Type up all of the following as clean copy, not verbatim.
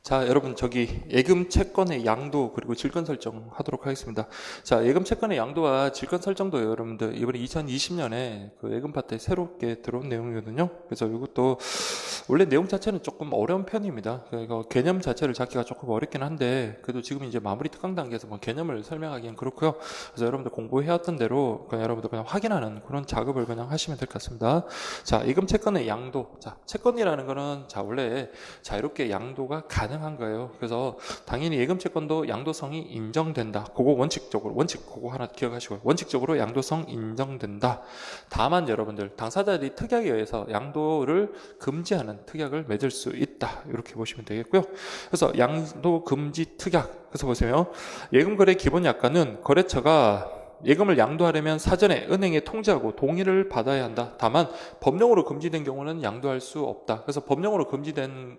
자, 여러분, 예금 채권의 양도 그리고 질권 설정 하도록 하겠습니다. 자, 예금 채권의 양도와 질권 설정도 여러분들 이번에 2020년에 그 예금 파트에 새롭게 들어온 내용이거든요. 그래서 이것도 원래 내용 자체는 조금 어려운 편입니다. 그러니까 개념 자체를 잡기가 조금 어렵긴 한데 그래도 지금 이제 마무리 특강 단계에서 뭐 개념을 설명하기는 그렇고요. 그래서 여러분들 공부해왔던 대로 그냥 여러분들 그냥 확인하는 그런 작업을 그냥 하시면 될 것 같습니다. 자, 예금 채권의 양도. 자, 채권이라는 거는 자, 원래 자유롭게 양도가 가능한 거예요. 그래서 당연히 예금 채권도 양도성이 인정된다. 그거 원칙 그거 하나 기억하시고요. 원칙적으로 양도성 인정된다. 다만 여러분들 당사자들이 특약에 의해서 양도를 금지하는 특약을 맺을 수 있다. 이렇게 보시면 되겠고요. 그래서 양도 금지 특약. 그래서 보세요. 예금 거래 기본 약관은 거래처가 예금을 양도하려면 사전에 은행에 통지하고 동의를 받아야 한다. 다만 법령으로 금지된 경우는 양도할 수 없다. 그래서 법령으로 금지된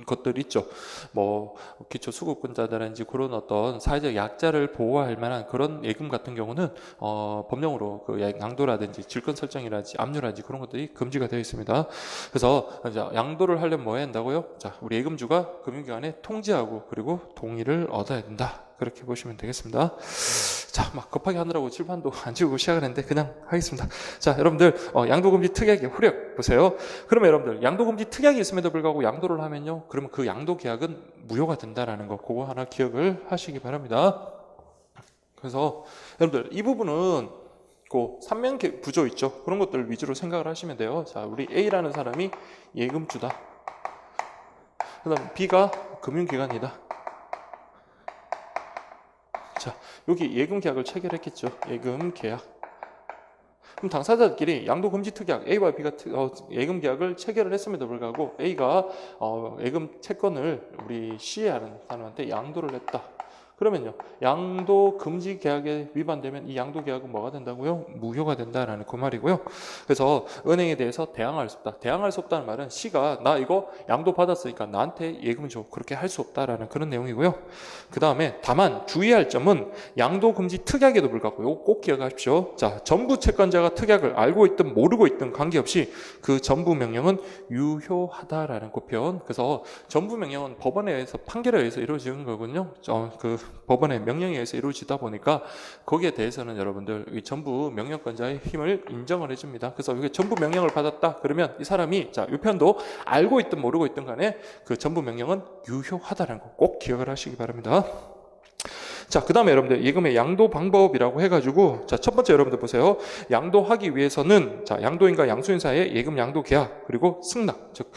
것들 있죠. 뭐 기초 수급권자라든지 그런 어떤 사회적 약자를 보호할 만한 그런 예금 같은 경우는 법령으로 그 양도라든지 질권 설정이라든지 압류라든지 그런 것들이 금지가 되어 있습니다. 그래서 이제 양도를 하려면 뭐 해야 한다고요? 자, 우리 예금주가 금융기관에 통지하고 그리고 동의를 얻어야 된다. 그렇게 보시면 되겠습니다. 자, 막 급하게 하느라고 칠판도 안 지우고 시작을 했는데 그냥 하겠습니다. 자, 여러분들 양도금지 특약의 효력 보세요. 그러면 여러분들 양도금지 특약이 있음에도 불구하고 양도를 하면요, 그러면 그 양도 계약은 무효가 된다라는 거, 그거 하나 기억을 하시기 바랍니다. 그래서 여러분들 이 부분은 그 삼면 구조 있죠. 그런 것들 위주로 생각을 하시면 돼요. 자, 우리 A라는 사람이 예금주다. 그다음 B가 금융기관이다. 자, 여기 예금 계약을 체결했겠죠. 예금 계약. 그럼 당사자들끼리 양도금지 특약 A와 B가 예금 계약을 체결을 했음에도 불구하고 A가 예금 채권을 우리 C라는 사람한테 양도를 했다. 그러면요, 양도 금지 계약에 위반되면 이 양도 계약은 뭐가 된다고요? 무효가 된다라는 그 말이고요. 그래서 은행에 대해서 대항할 수 없다. 대항할 수 없다는 말은 C가 나 이거 양도 받았으니까 나한테 예금 줘, 그렇게 할 수 없다라는 그런 내용이고요. 그 다음에 다만 주의할 점은 양도 금지 특약에도 불구하고 이거 꼭 기억하십시오. 자, 전부 채권자가 특약을 알고 있든 모르고 있든 관계없이 그 전부 명령은 유효하다라는 그 표현. 그래서 전부 명령은 법원에 의해서 판결에 의해서 이루어지는 거거든요. 그 법원의 명령에 의해서 이루어지다 보니까 거기에 대해서는 여러분들 이 전부 명령권자의 힘을 인정을 해줍니다. 그래서 이게 전부 명령을 받았다 그러면 이 사람이 자, 이 편도 알고 있든 모르고 있든 간에 그 전부 명령은 유효하다는 거 꼭 기억을 하시기 바랍니다. 자, 그 다음에 여러분들 예금의 양도 방법이라고 해가지고 자, 첫 번째 여러분들 보세요. 양도하기 위해서는 자, 양도인과 양수인 사이에 예금 양도 계약 그리고 승낙, 즉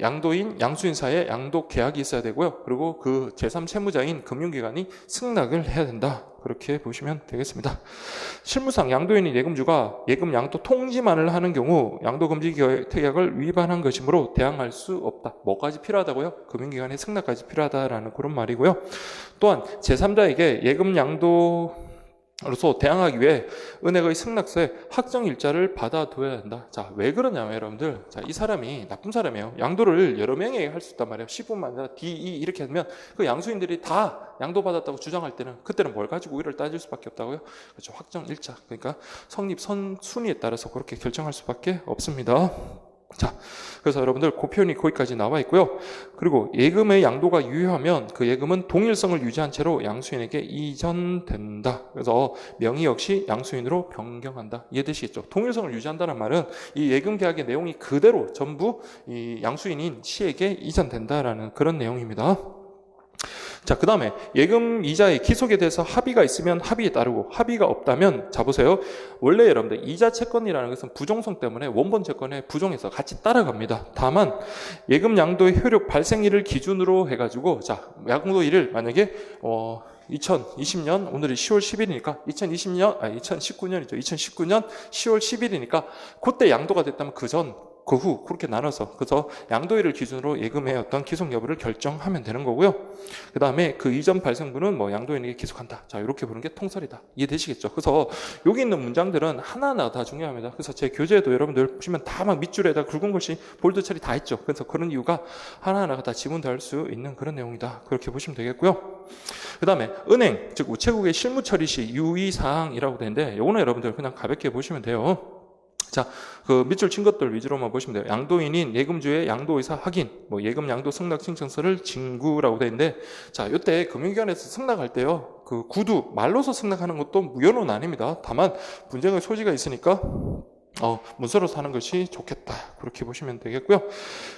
양도인, 양수인 사이에 양도 계약이 있어야 되고요. 그리고 그 제3채무자인 금융기관이 승낙을 해야 된다. 그렇게 보시면 되겠습니다. 실무상 양도인인 예금주가 예금 양도 통지만을 하는 경우 양도금지 특약을 위반한 것이므로 대항할 수 없다. 뭐까지 필요하다고요? 금융기관의 승낙까지 필요하다라는 그런 말이고요. 또한 제3자에게 예금 양도로서 대항하기 위해 은행의 승낙서에 확정 일자를 받아둬야 한다. 자, 왜 그러냐면 여러분들, 자, 이 사람이 나쁜 사람이에요. 양도를 여러 명에게 할 수 있단 말이에요. 10분만 아니라 D, E 이렇게 하면 그 양수인들이 다 양도받았다고 주장할 때는 그때는 뭘 가지고 우위를 따질 수밖에 없다고요? 그렇죠. 확정 일자. 그러니까 성립 순위에 따라서 그렇게 결정할 수밖에 없습니다. 자, 그래서 여러분들 그 표현이 거기까지 나와 있고요. 그리고 예금의 양도가 유효하면 그 예금은 동일성을 유지한 채로 양수인에게 이전된다. 그래서 명의 역시 양수인으로 변경한다. 이해되시겠죠? 동일성을 유지한다는 말은 이 예금 계약의 내용이 그대로 전부 이 양수인인 C에게 이전된다라는 그런 내용입니다. 자, 그 다음에 예금 이자의 기속에 대해서 합의가 있으면 합의에 따르고 합의가 없다면 자 보세요. 원래 여러분들 이자 채권이라는 것은 부종성 때문에 원본 채권에 부종해서 같이 따라갑니다. 다만 예금 양도의 효력 발생일을 기준으로 해가지고 자, 양도일을 만약에 2020년 오늘이 10월 10일이니까 2019년이죠. 2019년 10월 10일이니까 그때 양도가 됐다면 그 후 그렇게 나눠서 그래서 양도일을 기준으로 예금의 어떤 기속 여부를 결정하면 되는 거고요. 그 다음에 그 이전 발생분은 뭐 양도인에게 기속한다. 자, 이렇게 보는 게 통설이다. 이해되시겠죠? 그래서 여기 있는 문장들은 하나하나 다 중요합니다. 그래서 제 교재에도 여러분들 보시면 다 막 밑줄에다 굵은 글씨 볼드 처리 다 있죠. 그래서 그런 이유가 하나하나가 다 지문될 수 있는 그런 내용이다. 그렇게 보시면 되겠고요. 그 다음에 은행, 즉 우체국의 실무 처리 시 유의사항이라고 되는데 이거는 여러분들 그냥 가볍게 보시면 돼요. 자, 그 밑줄 친 것들 위주로만 보시면 돼요. 양도인인 예금주의 양도의사 확인, 뭐 예금 양도 승낙 신청서를 진구라고 돼 있는데, 자, 이때 금융기관에서 승낙할 때요, 그 구두 말로서 승낙하는 것도 무효는 아닙니다. 다만 분쟁의 소지가 있으니까 문서로서 하는 것이 좋겠다. 그렇게 보시면 되겠고요.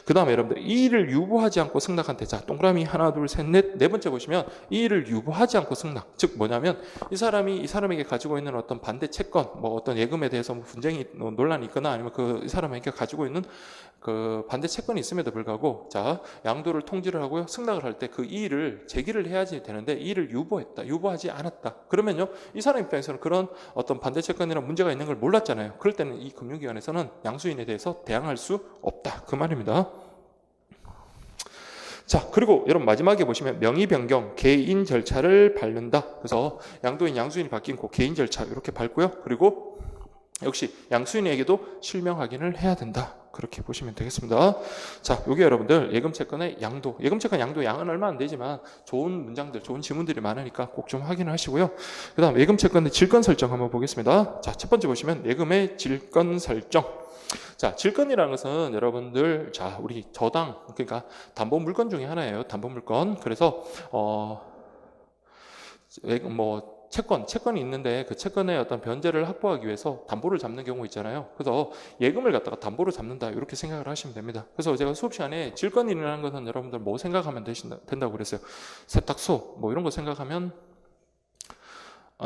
그 다음에 여러분들 이의를 유보하지 않고 승낙한 대. 자, 동그라미 하나, 둘, 셋, 넷, 네 번째 보시면 이의를 유보하지 않고 승낙. 즉 뭐냐면 이 사람에게 가지고 있는 어떤 반대 채권, 뭐 어떤 예금에 대해서 뭐 분쟁이 논란이 있거나 아니면 이 사람에게 가지고 있는 그 반대 채권이 있음에도 불구하고, 자, 양도를 통지를 하고요, 승낙을 할 때 그 이의를 제기를 해야지 되는데 이의를 유보하지 않았다. 그러면요, 이 사람 입장에서는 그런 어떤 반대 채권이나 문제가 있는 걸 몰랐잖아요. 그럴 때는 이 금융기관에서는 양수인에 대해서 대항할 수 없다. 그 말입니다. 자, 그리고 여러분 마지막에 보시면 명의 변경, 개인 절차를 밟는다. 그래서 양도인, 양수인이 바뀐 그 개인 절차 이렇게 밟고요. 그리고 역시 양수인에게도 실명 확인을 해야 된다. 그렇게 보시면 되겠습니다. 자, 요게 여러분들 예금채권의 양도, 예금채권 양도 양은 얼마 안 되지만 좋은 문장들, 좋은 지문들이 많으니까 꼭 좀 확인을 하시고요. 그 다음 예금채권의 질권 설정 한번 보겠습니다. 자, 첫 번째 보시면 예금의 질권 설정. 자, 질권이라는 것은 여러분들, 자, 우리 저당, 그러니까 담보 물건 중에 하나예요. 담보 물건. 그래서 채권이 있는데 그 채권의 어떤 변제를 확보하기 위해서 담보를 잡는 경우 있잖아요. 그래서 예금을 갖다가 담보로 잡는다, 이렇게 생각을 하시면 됩니다. 그래서 제가 수업 시간에 질권이라는 것은 여러분들 뭐 생각하면 된다고 그랬어요. 세탁소 뭐 이런 거 생각하면,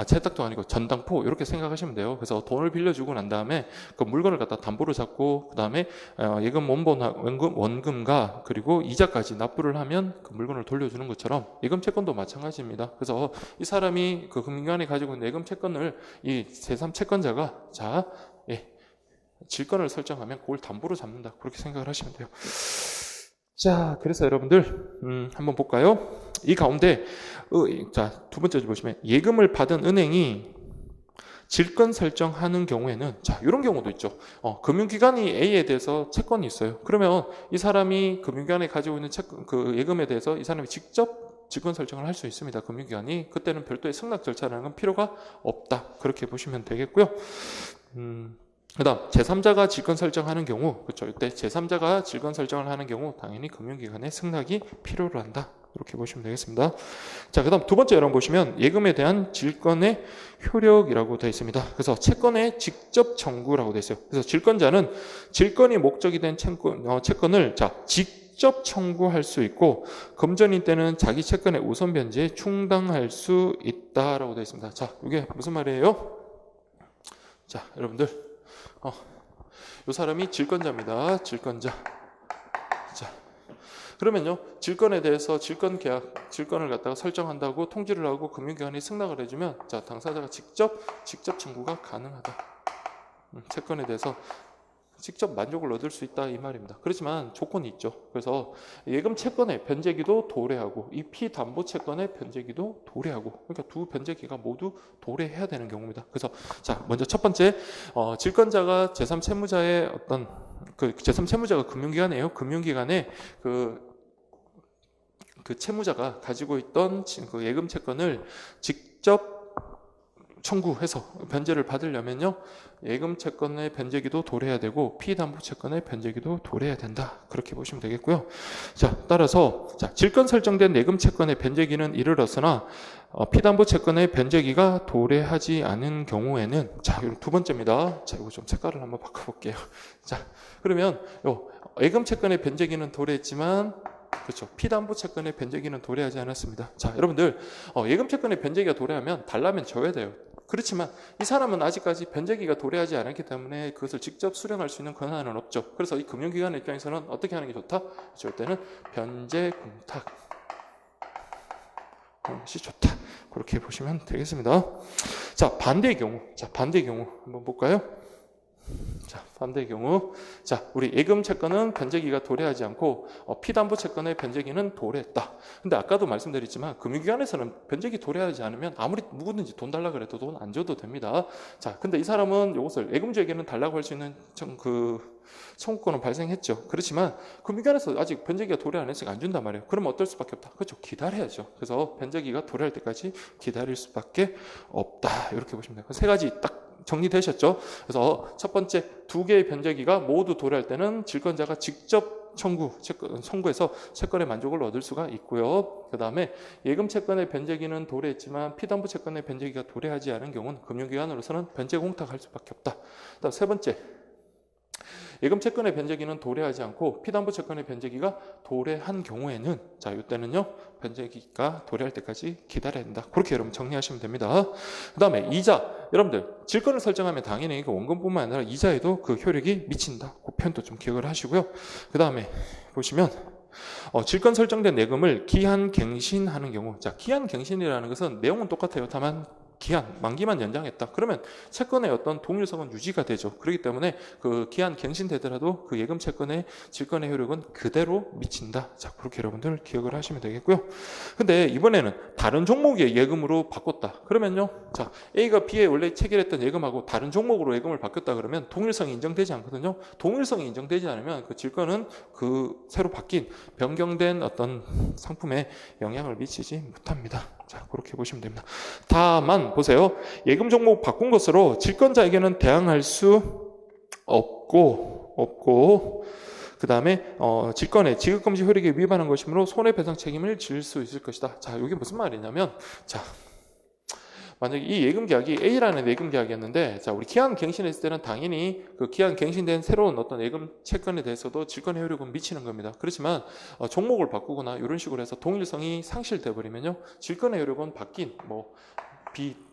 세탁도 아니고 전당포 이렇게 생각하시면 돼요. 그래서 돈을 빌려주고 난 다음에 그 물건을 갖다 담보로 잡고, 그 다음에 예금 원금과 그리고 이자까지 납부를 하면 그 물건을 돌려주는 것처럼 예금 채권도 마찬가지입니다. 그래서 이 사람이 그 금융기관에 가지고 있는 예금 채권을 이 제3 채권자가, 자, 질권을 설정하면 그걸 담보로 잡는다, 그렇게 생각을 하시면 돼요. 자, 그래서 여러분들 한번 볼까요? 이 가운데 자, 두 번째 보시면 예금을 받은 은행이 질권 설정하는 경우에는, 자, 이런 경우도 있죠. 금융기관이 A에 대해서 채권이 있어요. 그러면 이 사람이 금융기관에 가지고 있는 그 예금에 대해서 이 사람이 직접 질권 설정을 할 수 있습니다. 금융기관이. 그때는 별도의 승낙 절차라는 건 필요가 없다. 그렇게 보시면 되겠고요. 그 다음 제3자가 질권 설정하는 경우, 그렇죠, 이때 제3자가 질권 설정을 하는 경우 당연히 금융기관의 승낙이 필요로 한다, 이렇게 보시면 되겠습니다. 자, 그 다음 두 번째 여러분 보시면 예금에 대한 질권의 효력이라고 되어 있습니다. 그래서 채권의 직접 청구라고 되어 있어요. 그래서 질권자는 질권이 목적이 된 채권을 직접 청구할 수 있고, 금전인 때는 자기 채권의 우선 변제에 충당할 수 있다라고 되어 있습니다. 자, 이게 무슨 말이에요? 자, 여러분들, 이 사람이 질권자입니다. 질권자. 자, 그러면요, 질권에 대해서 질권 계약, 질권을 갖다가 설정한다고 통지를 하고 금융기관이 승낙을 해주면, 자, 당사자가 직접 청구가 가능하다. 채권에 대해서 직접 만족을 얻을 수 있다, 이 말입니다. 그렇지만 조건이 있죠. 그래서 예금 채권의 변제기도 도래하고 이 피담보 채권의 변제기도 도래하고, 그러니까 두 변제기가 모두 도래해야 되는 경우입니다. 그래서 자, 먼저 첫 번째, 질권자가 제3 채무자의 어떤 그 제3 채무자가 금융기관이에요. 금융기관에 그 채무자가 가지고 있던 그 예금 채권을 직접 청구해서 변제를 받으려면요, 예금 채권의 변제기도 도래해야 되고 피담보 채권의 변제기도 도래해야 된다, 그렇게 보시면 되겠고요. 자, 따라서 질권 설정된 예금 채권의 변제기는 이르렀으나 피담보 채권의 변제기가 도래하지 않은 경우에는, 자, 두 번째입니다. 자, 이거 좀 색깔을 한번 바꿔볼게요. 자, 그러면 예금 채권의 변제기는 도래했지만, 그렇죠, 피담보 채권의 변제기는 도래하지 않았습니다. 자, 여러분들, 예금 채권의 변제기가 도래하면 달라면 져야 돼요. 그렇지만 이 사람은 아직까지 변제기가 도래하지 않았기 때문에 그것을 직접 수령할 수 있는 권한은 없죠. 그래서 이 금융기관의 입장에서는 어떻게 하는 게 좋다? 그럴 때는 변제 공탁 하는 것이 좋다, 그렇게 보시면 되겠습니다. 자, 반대의 경우, 한번 볼까요? 자, 반대의 경우, 자, 우리 예금 채권은 변제기가 도래하지 않고 피담보 채권의 변제기는 도래했다. 근데 아까도 말씀드렸지만 금융기관에서는 변제기 도래하지 않으면 아무리 누구든지 돈 달라 그래도 돈 안 줘도 됩니다. 자, 근데 이 사람은 이것을 예금주에게는 달라고 할 수 있는 그 청구권은 발생했죠. 그렇지만 금융기관에서 아직 변제기가 도래 안 했으니까 안 준단 말이에요. 그러면 어떨 수밖에 없다? 그렇죠, 기다려야죠. 그래서 변제기가 도래할 때까지 기다릴 수밖에 없다, 이렇게 보시면 돼요. 세 가지 딱 정리되셨죠? 그래서 첫 번째 두 개의 변제기가 모두 도래할 때는 질권자가 직접 청구해서 채권의 만족을 얻을 수가 있고요. 그 다음에 예금 채권의 변제기는 도래했지만 피담보 채권의 변제기가 도래하지 않은 경우는 금융기관으로서는 변제 공탁할 수밖에 없다. 그다음 세 번째, 예금 채권의 변제기는 도래하지 않고 피담보 채권의 변제기가 도래한 경우에는 자, 이때는요 변제기가 도래할 때까지 기다려야 된다. 그렇게 여러분 정리하시면 됩니다. 그 다음에 이자, 여러분들 질권을 설정하면 당연히 그 원금뿐만 아니라 이자에도 그 효력이 미친다. 그 표현도 좀 기억을 하시고요. 그 다음에 보시면 질권 설정된 예금을 기한 갱신하는 경우, 자, 기한 갱신이라는 것은 내용은 똑같아요. 다만 기한, 만기만 연장했다. 그러면 채권의 어떤 동일성은 유지가 되죠. 그렇기 때문에 그 기한 갱신되더라도 그 예금 채권의 질권의 효력은 그대로 미친다. 자, 그렇게 여러분들 기억을 하시면 되겠고요. 근데 이번에는 다른 종목의 예금으로 바꿨다. 그러면요. 자, A가 B에 원래 체결했던 예금하고 다른 종목으로 예금을 바뀌었다 그러면 동일성이 인정되지 않거든요. 동일성이 인정되지 않으면 그 질권은 그 새로 바뀐 변경된 어떤 상품에 영향을 미치지 못합니다. 자, 그렇게 보시면 됩니다. 다만 보세요. 예금 종목 바꾼 것으로 질권자에게는 대항할 수 없고 그 다음에 질권의 지급금지 효력에 위반한 것이므로 손해배상 책임을 질 수 있을 것이다. 자, 이게 무슨 말이냐면, 자, 만약에 이 예금 계약이 A라는 예금 계약이었는데, 자, 우리 기한 갱신했을 때는 당연히 그 기한 갱신된 새로운 어떤 예금 채권에 대해서도 질권의 효력은 미치는 겁니다. 그렇지만 종목을 바꾸거나 이런 식으로 해서 동일성이 상실돼 버리면요, 질권의 효력은 바뀐 뭐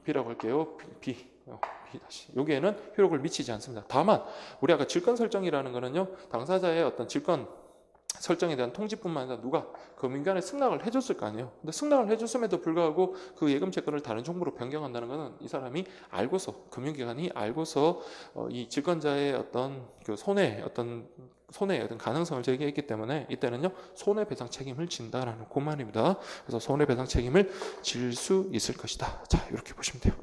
B라고 할게요. B 다시 여기에는 효력을 미치지 않습니다. 다만 우리 아까 질권 설정이라는 거는요, 당사자의 어떤 질권 설정에 대한 통지뿐만 아니라 누가 금융기관에 승낙을 해줬을 거 아니에요. 근데 승낙을 해줬음에도 불구하고 그 예금 채권을 다른 종목으로 변경한다는 것은 이 사람이 알고서, 금융기관이 알고서 이 질권자의 어떤 그 손해의 어떤 가능성을 제기했기 때문에 이때는요 손해배상 책임을 진다라는 그 말입니다. 그래서 손해배상 책임을 질 수 있을 것이다. 자, 이렇게 보시면 돼요.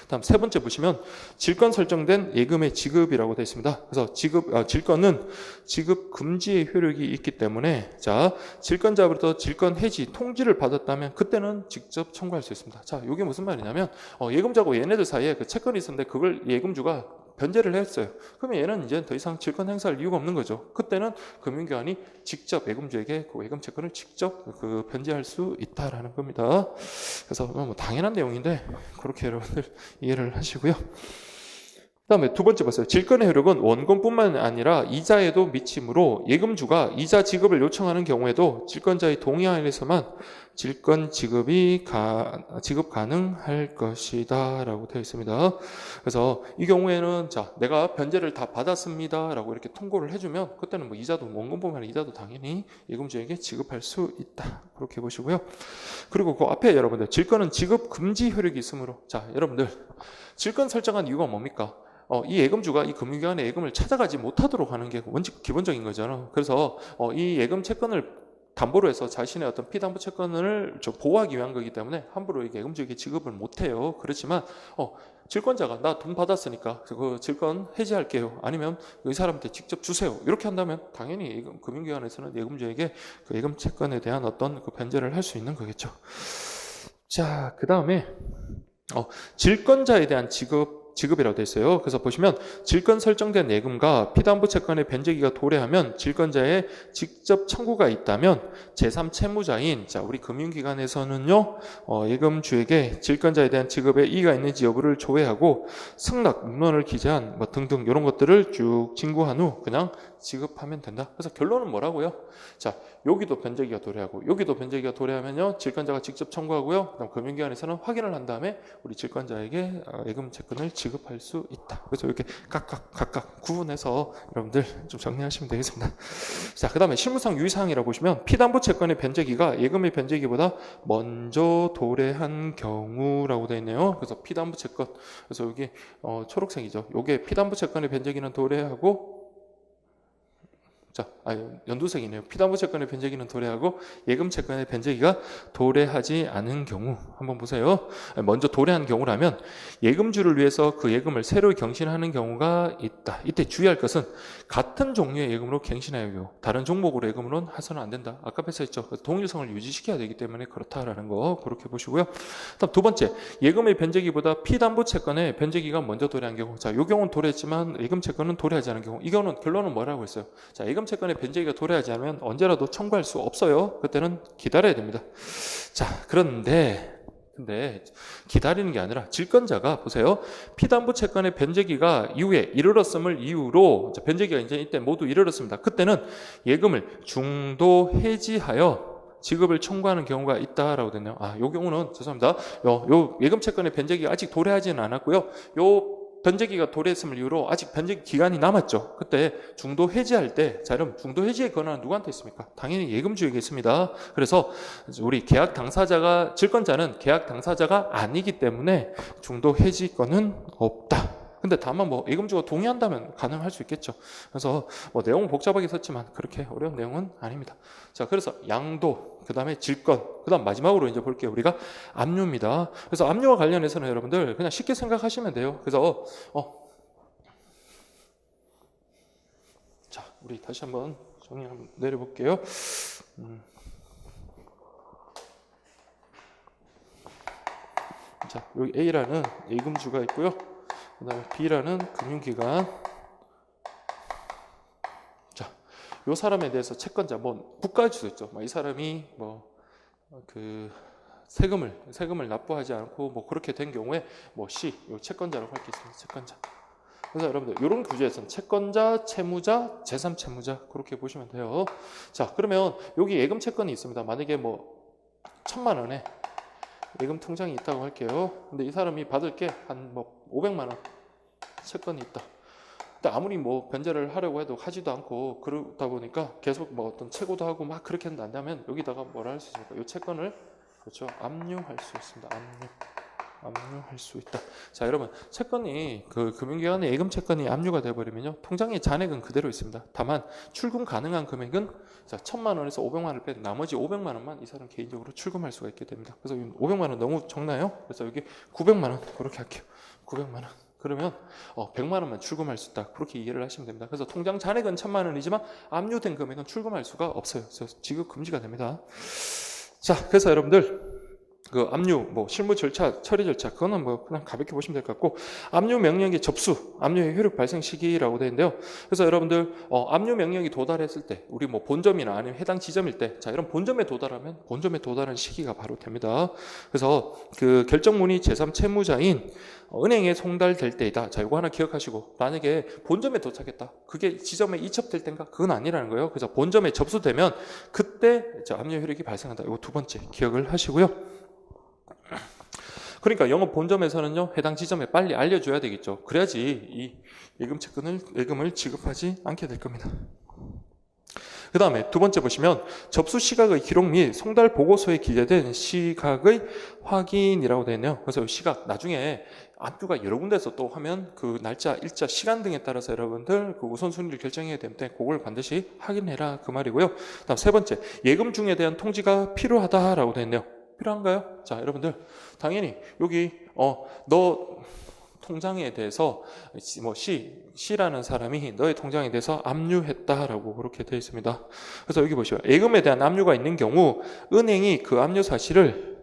다음 세 번째 보시면 질권 설정된 예금의 지급이라고 되어 있습니다. 그래서 질권은 지급 금지의 효력이 있기 때문에, 자, 질권자로부터 질권 해지 통지를 받았다면 그때는 직접 청구할 수 있습니다. 자, 이게 무슨 말이냐면 예금자고 얘네들 사이에 그 채권이 있었는데 그걸 예금주가 변제를 했어요. 그러면 얘는 이제 더 이상 질권 행사할 이유가 없는 거죠. 그때는 금융기관이 직접 예금주에게 그 예금 채권을 직접 그 변제할 수 있다라는 겁니다. 그래서 뭐 당연한 내용인데 그렇게 여러분들 이해를 하시고요. 그다음에 두 번째 봤어요. 질권의 효력은 원금뿐만 아니라 이자에도 미치므로 예금주가 이자 지급을 요청하는 경우에도 질권자의 동의 하에서만 질권 지급 가능할 것이다 라고 되어 있습니다. 그래서 이 경우에는 자, 내가 변제를 다 받았습니다 라고 이렇게 통고를 해주면 그때는 뭐 이자도 원금뿐만 아니라 이자도 당연히 예금주에게 지급할 수 있다. 그렇게 보시고요. 그리고 그 앞에 여러분들 질권은 지급 금지 효력이 있으므로, 자, 여러분들 질권 설정한 이유가 뭡니까? 이 예금주가 이 금융기관의 예금을 찾아가지 못하도록 하는 게 기본적인 거잖아요. 그래서 이 예금 채권을 담보로 해서 자신의 어떤 피담보 채권을 보호하기 위한 거기 때문에 함부로 예금주에게 지급을 못해요. 그렇지만 질권자가 나 돈 받았으니까 그 질권 해지할게요. 아니면 이 사람한테 직접 주세요. 이렇게 한다면 당연히 금융기관에서는 예금주에게 그 예금 채권에 대한 어떤 그 변제를 할 수 있는 거겠죠. 자, 그 다음에 질권자에 대한 지급이라고 되어 있어요. 그래서 보시면 질권 설정된 예금과 피담보 채권의 변제기가 도래하면 질권자의 직접 청구가 있다면 제3채무자인, 자, 우리 금융기관에서는요 예금주에게 질권자에 대한 지급에 이의가 있는지 여부를 조회하고 승낙 문헌을 기재한 뭐 등등 이런 것들을 쭉 진구한 후 그냥 지급하면 된다. 그래서 결론은 뭐라고요? 자, 여기도 변제기가 도래하고 여기도 변제기가 도래하면요 질권자가 직접 청구하고요. 그다음 금융기관에서는 확인을 한 다음에 우리 질권자에게 예금 채권을 지급할 수 있다. 그래서 이렇게 각각 구분해서 여러분들 좀 정리하시면 되겠습니다. 자, 그다음에 실무상 유의사항이라고 보시면 피담보 채권의 변제기가 예금의 변제기보다 먼저 도래한 경우라고 되어 있네요. 그래서 피담보 채권, 그래서 여기 초록색이죠. 이게 피담보 채권의 변제기는 도래하고, 자, 연두색이네요. 피담보 채권의 변제기는 도래하고 예금 채권의 변제기가 도래하지 않은 경우 한번 보세요. 먼저 도래한 경우라면 예금주를 위해서 그 예금을 새로 갱신하는 경우가 있다. 이때 주의할 것은 같은 종류의 예금으로 갱신하여 다른 종목으로 예금으로는 해서는 안 된다. 아까 뵀었죠. 동일성을 유지시켜야 되기 때문에 그렇다라는 거 그렇게 보시고요. 다음 두 번째, 예금의 변제기보다 피담보 채권의 변제기가 먼저 도래한 경우. 자, 이 경우는 도래했지만 예금 채권은 도래하지 않은 경우. 이 경우는 결론은 뭐라고 했어요? 자, 예금 채권의 변제기가 도래하지 않으면 언제라도 청구할 수 없어요. 그때는 기다려야 됩니다. 자, 근데 기다리는 게 아니라 질권자가 보세요. 피담보 채권의 변제기가 이후에 이르렀음을 이유로 변제기가 이제 이때 모두 이르렀습니다. 그때는 예금을 중도 해지하여 지급을 청구하는 경우가 있다라고 됐네요. 요 경우는 죄송합니다. 요 예금 채권의 변제기가 아직 도래하지는 않았고요. 요 변제기가 도래했음을 이유로 아직 변제기 기간이 남았죠. 그때 중도 해지할 때, 자, 여러분 중도 해지의 권한은 누구한테 있습니까? 당연히 예금주에게 있습니다. 그래서 우리 계약 당사자가 질권자는 계약 당사자가 아니기 때문에 중도 해지권은 없다. 근데 다만 뭐 예금주가 동의한다면 가능할 수 있겠죠. 그래서 뭐 내용은 복잡하게 썼지만 그렇게 어려운 내용은 아닙니다. 자, 그래서 양도, 그 다음에 질권, 그 다음 마지막으로 이제 볼게요. 우리가 압류입니다. 그래서 압류와 관련해서는 여러분들 그냥 쉽게 생각하시면 돼요. 그래서 자, 우리 다시 한번 정리 한번 내려볼게요. 자, 여기 A라는 예금주가 있고요. 그 다음에 B라는 금융기관. 자, 요 사람에 대해서 채권자, 뭐 국가일 수도 있죠. 이 사람이 세금을 납부하지 않고 뭐 그렇게 된 경우에 뭐 C, 요 채권자라고 할 게 있습니다. 채권자. 그래서 여러분들 이런 구조에서는 채권자, 채무자, 제3채무자 그렇게 보시면 돼요. 자, 그러면 여기 예금 채권이 있습니다. 만약에 뭐 1,000만 원에 예금 통장이 있다고 할게요. 근데 이 사람이 받을 게 한 뭐 500만 원 채권이 있다. 근데 아무리 뭐 변제를 하려고 해도 하지도 않고 그러다 보니까 계속 뭐 어떤 채고도 하고 막 그렇게 한다면 여기다가 뭐라 할 수 있습니까? 이 채권을 그렇죠, 압류할 수 있습니다. 압류할 수 있다. 자, 여러분 채권이 그 금융기관의 예금 채권이 압류가 되어버리면요 통장의 잔액은 그대로 있습니다. 다만 출금 가능한 금액은 자 1,000만 원에서 500만 원을 빼 나머지 500만 원만 이 사람 개인적으로 출금할 수가 있게 됩니다. 그래서 500만 원 너무 적나요? 그래서 여기 900만 원 그렇게 할게요. 900만 원. 그러면 100만 원만 출금할 수 있다. 그렇게 이해를 하시면 됩니다. 그래서 통장 잔액은 1,000만 원이지만 압류된 금액은 출금할 수가 없어요. 그래서 지급 금지가 됩니다. 자, 그래서 여러분들 그 압류, 뭐 실무 절차, 처리 절차, 그거는 뭐 그냥 가볍게 보시면 될 것 같고, 압류 명령의 접수, 압류의 효력 발생 시기라고 되어 있는데요. 그래서 여러분들 압류 명령이 도달했을 때, 우리 뭐 본점이나 아니면 해당 지점일 때, 자 이런 본점에 도달하면 본점에 도달한 시기가 바로 됩니다. 그래서 그 결정문이 제3채무자인 은행에 송달될 때이다. 자, 이거 하나 기억하시고, 만약에 본점에 도착했다. 그게 지점에 이첩될 때인가? 그건 아니라는 거예요. 그래서 본점에 접수되면 그때 압류 효력이 발생한다. 이거 두 번째 기억을 하시고요. 그러니까 영업 본점에서는요 해당 지점에 빨리 알려줘야 되겠죠. 그래야지 이 예금을 지급하지 않게 될 겁니다. 그 다음에 두 번째 보시면 접수 시각의 기록 및 송달 보고서에 기재된 시각의 확인이라고 되어 있네요. 그래서 시각 나중에 압류가 여러 군데서 또 하면 그 날짜, 일자, 시간 등에 따라서 여러분들 그 우선순위를 결정해야 되기 때문에 그걸 반드시 확인해라 그 말이고요. 다음 세 번째 예금 중에 대한 통지가 필요하다라고 되어 있네요. 필요한가요? 자, 여러분들 당연히 여기 너 통장에 대해서 뭐 C라는 사람이 너의 통장에 대해서 압류했다라고 그렇게 되어 있습니다. 그래서 여기 보시면 예금에 대한 압류가 있는 경우 은행이 그 압류 사실을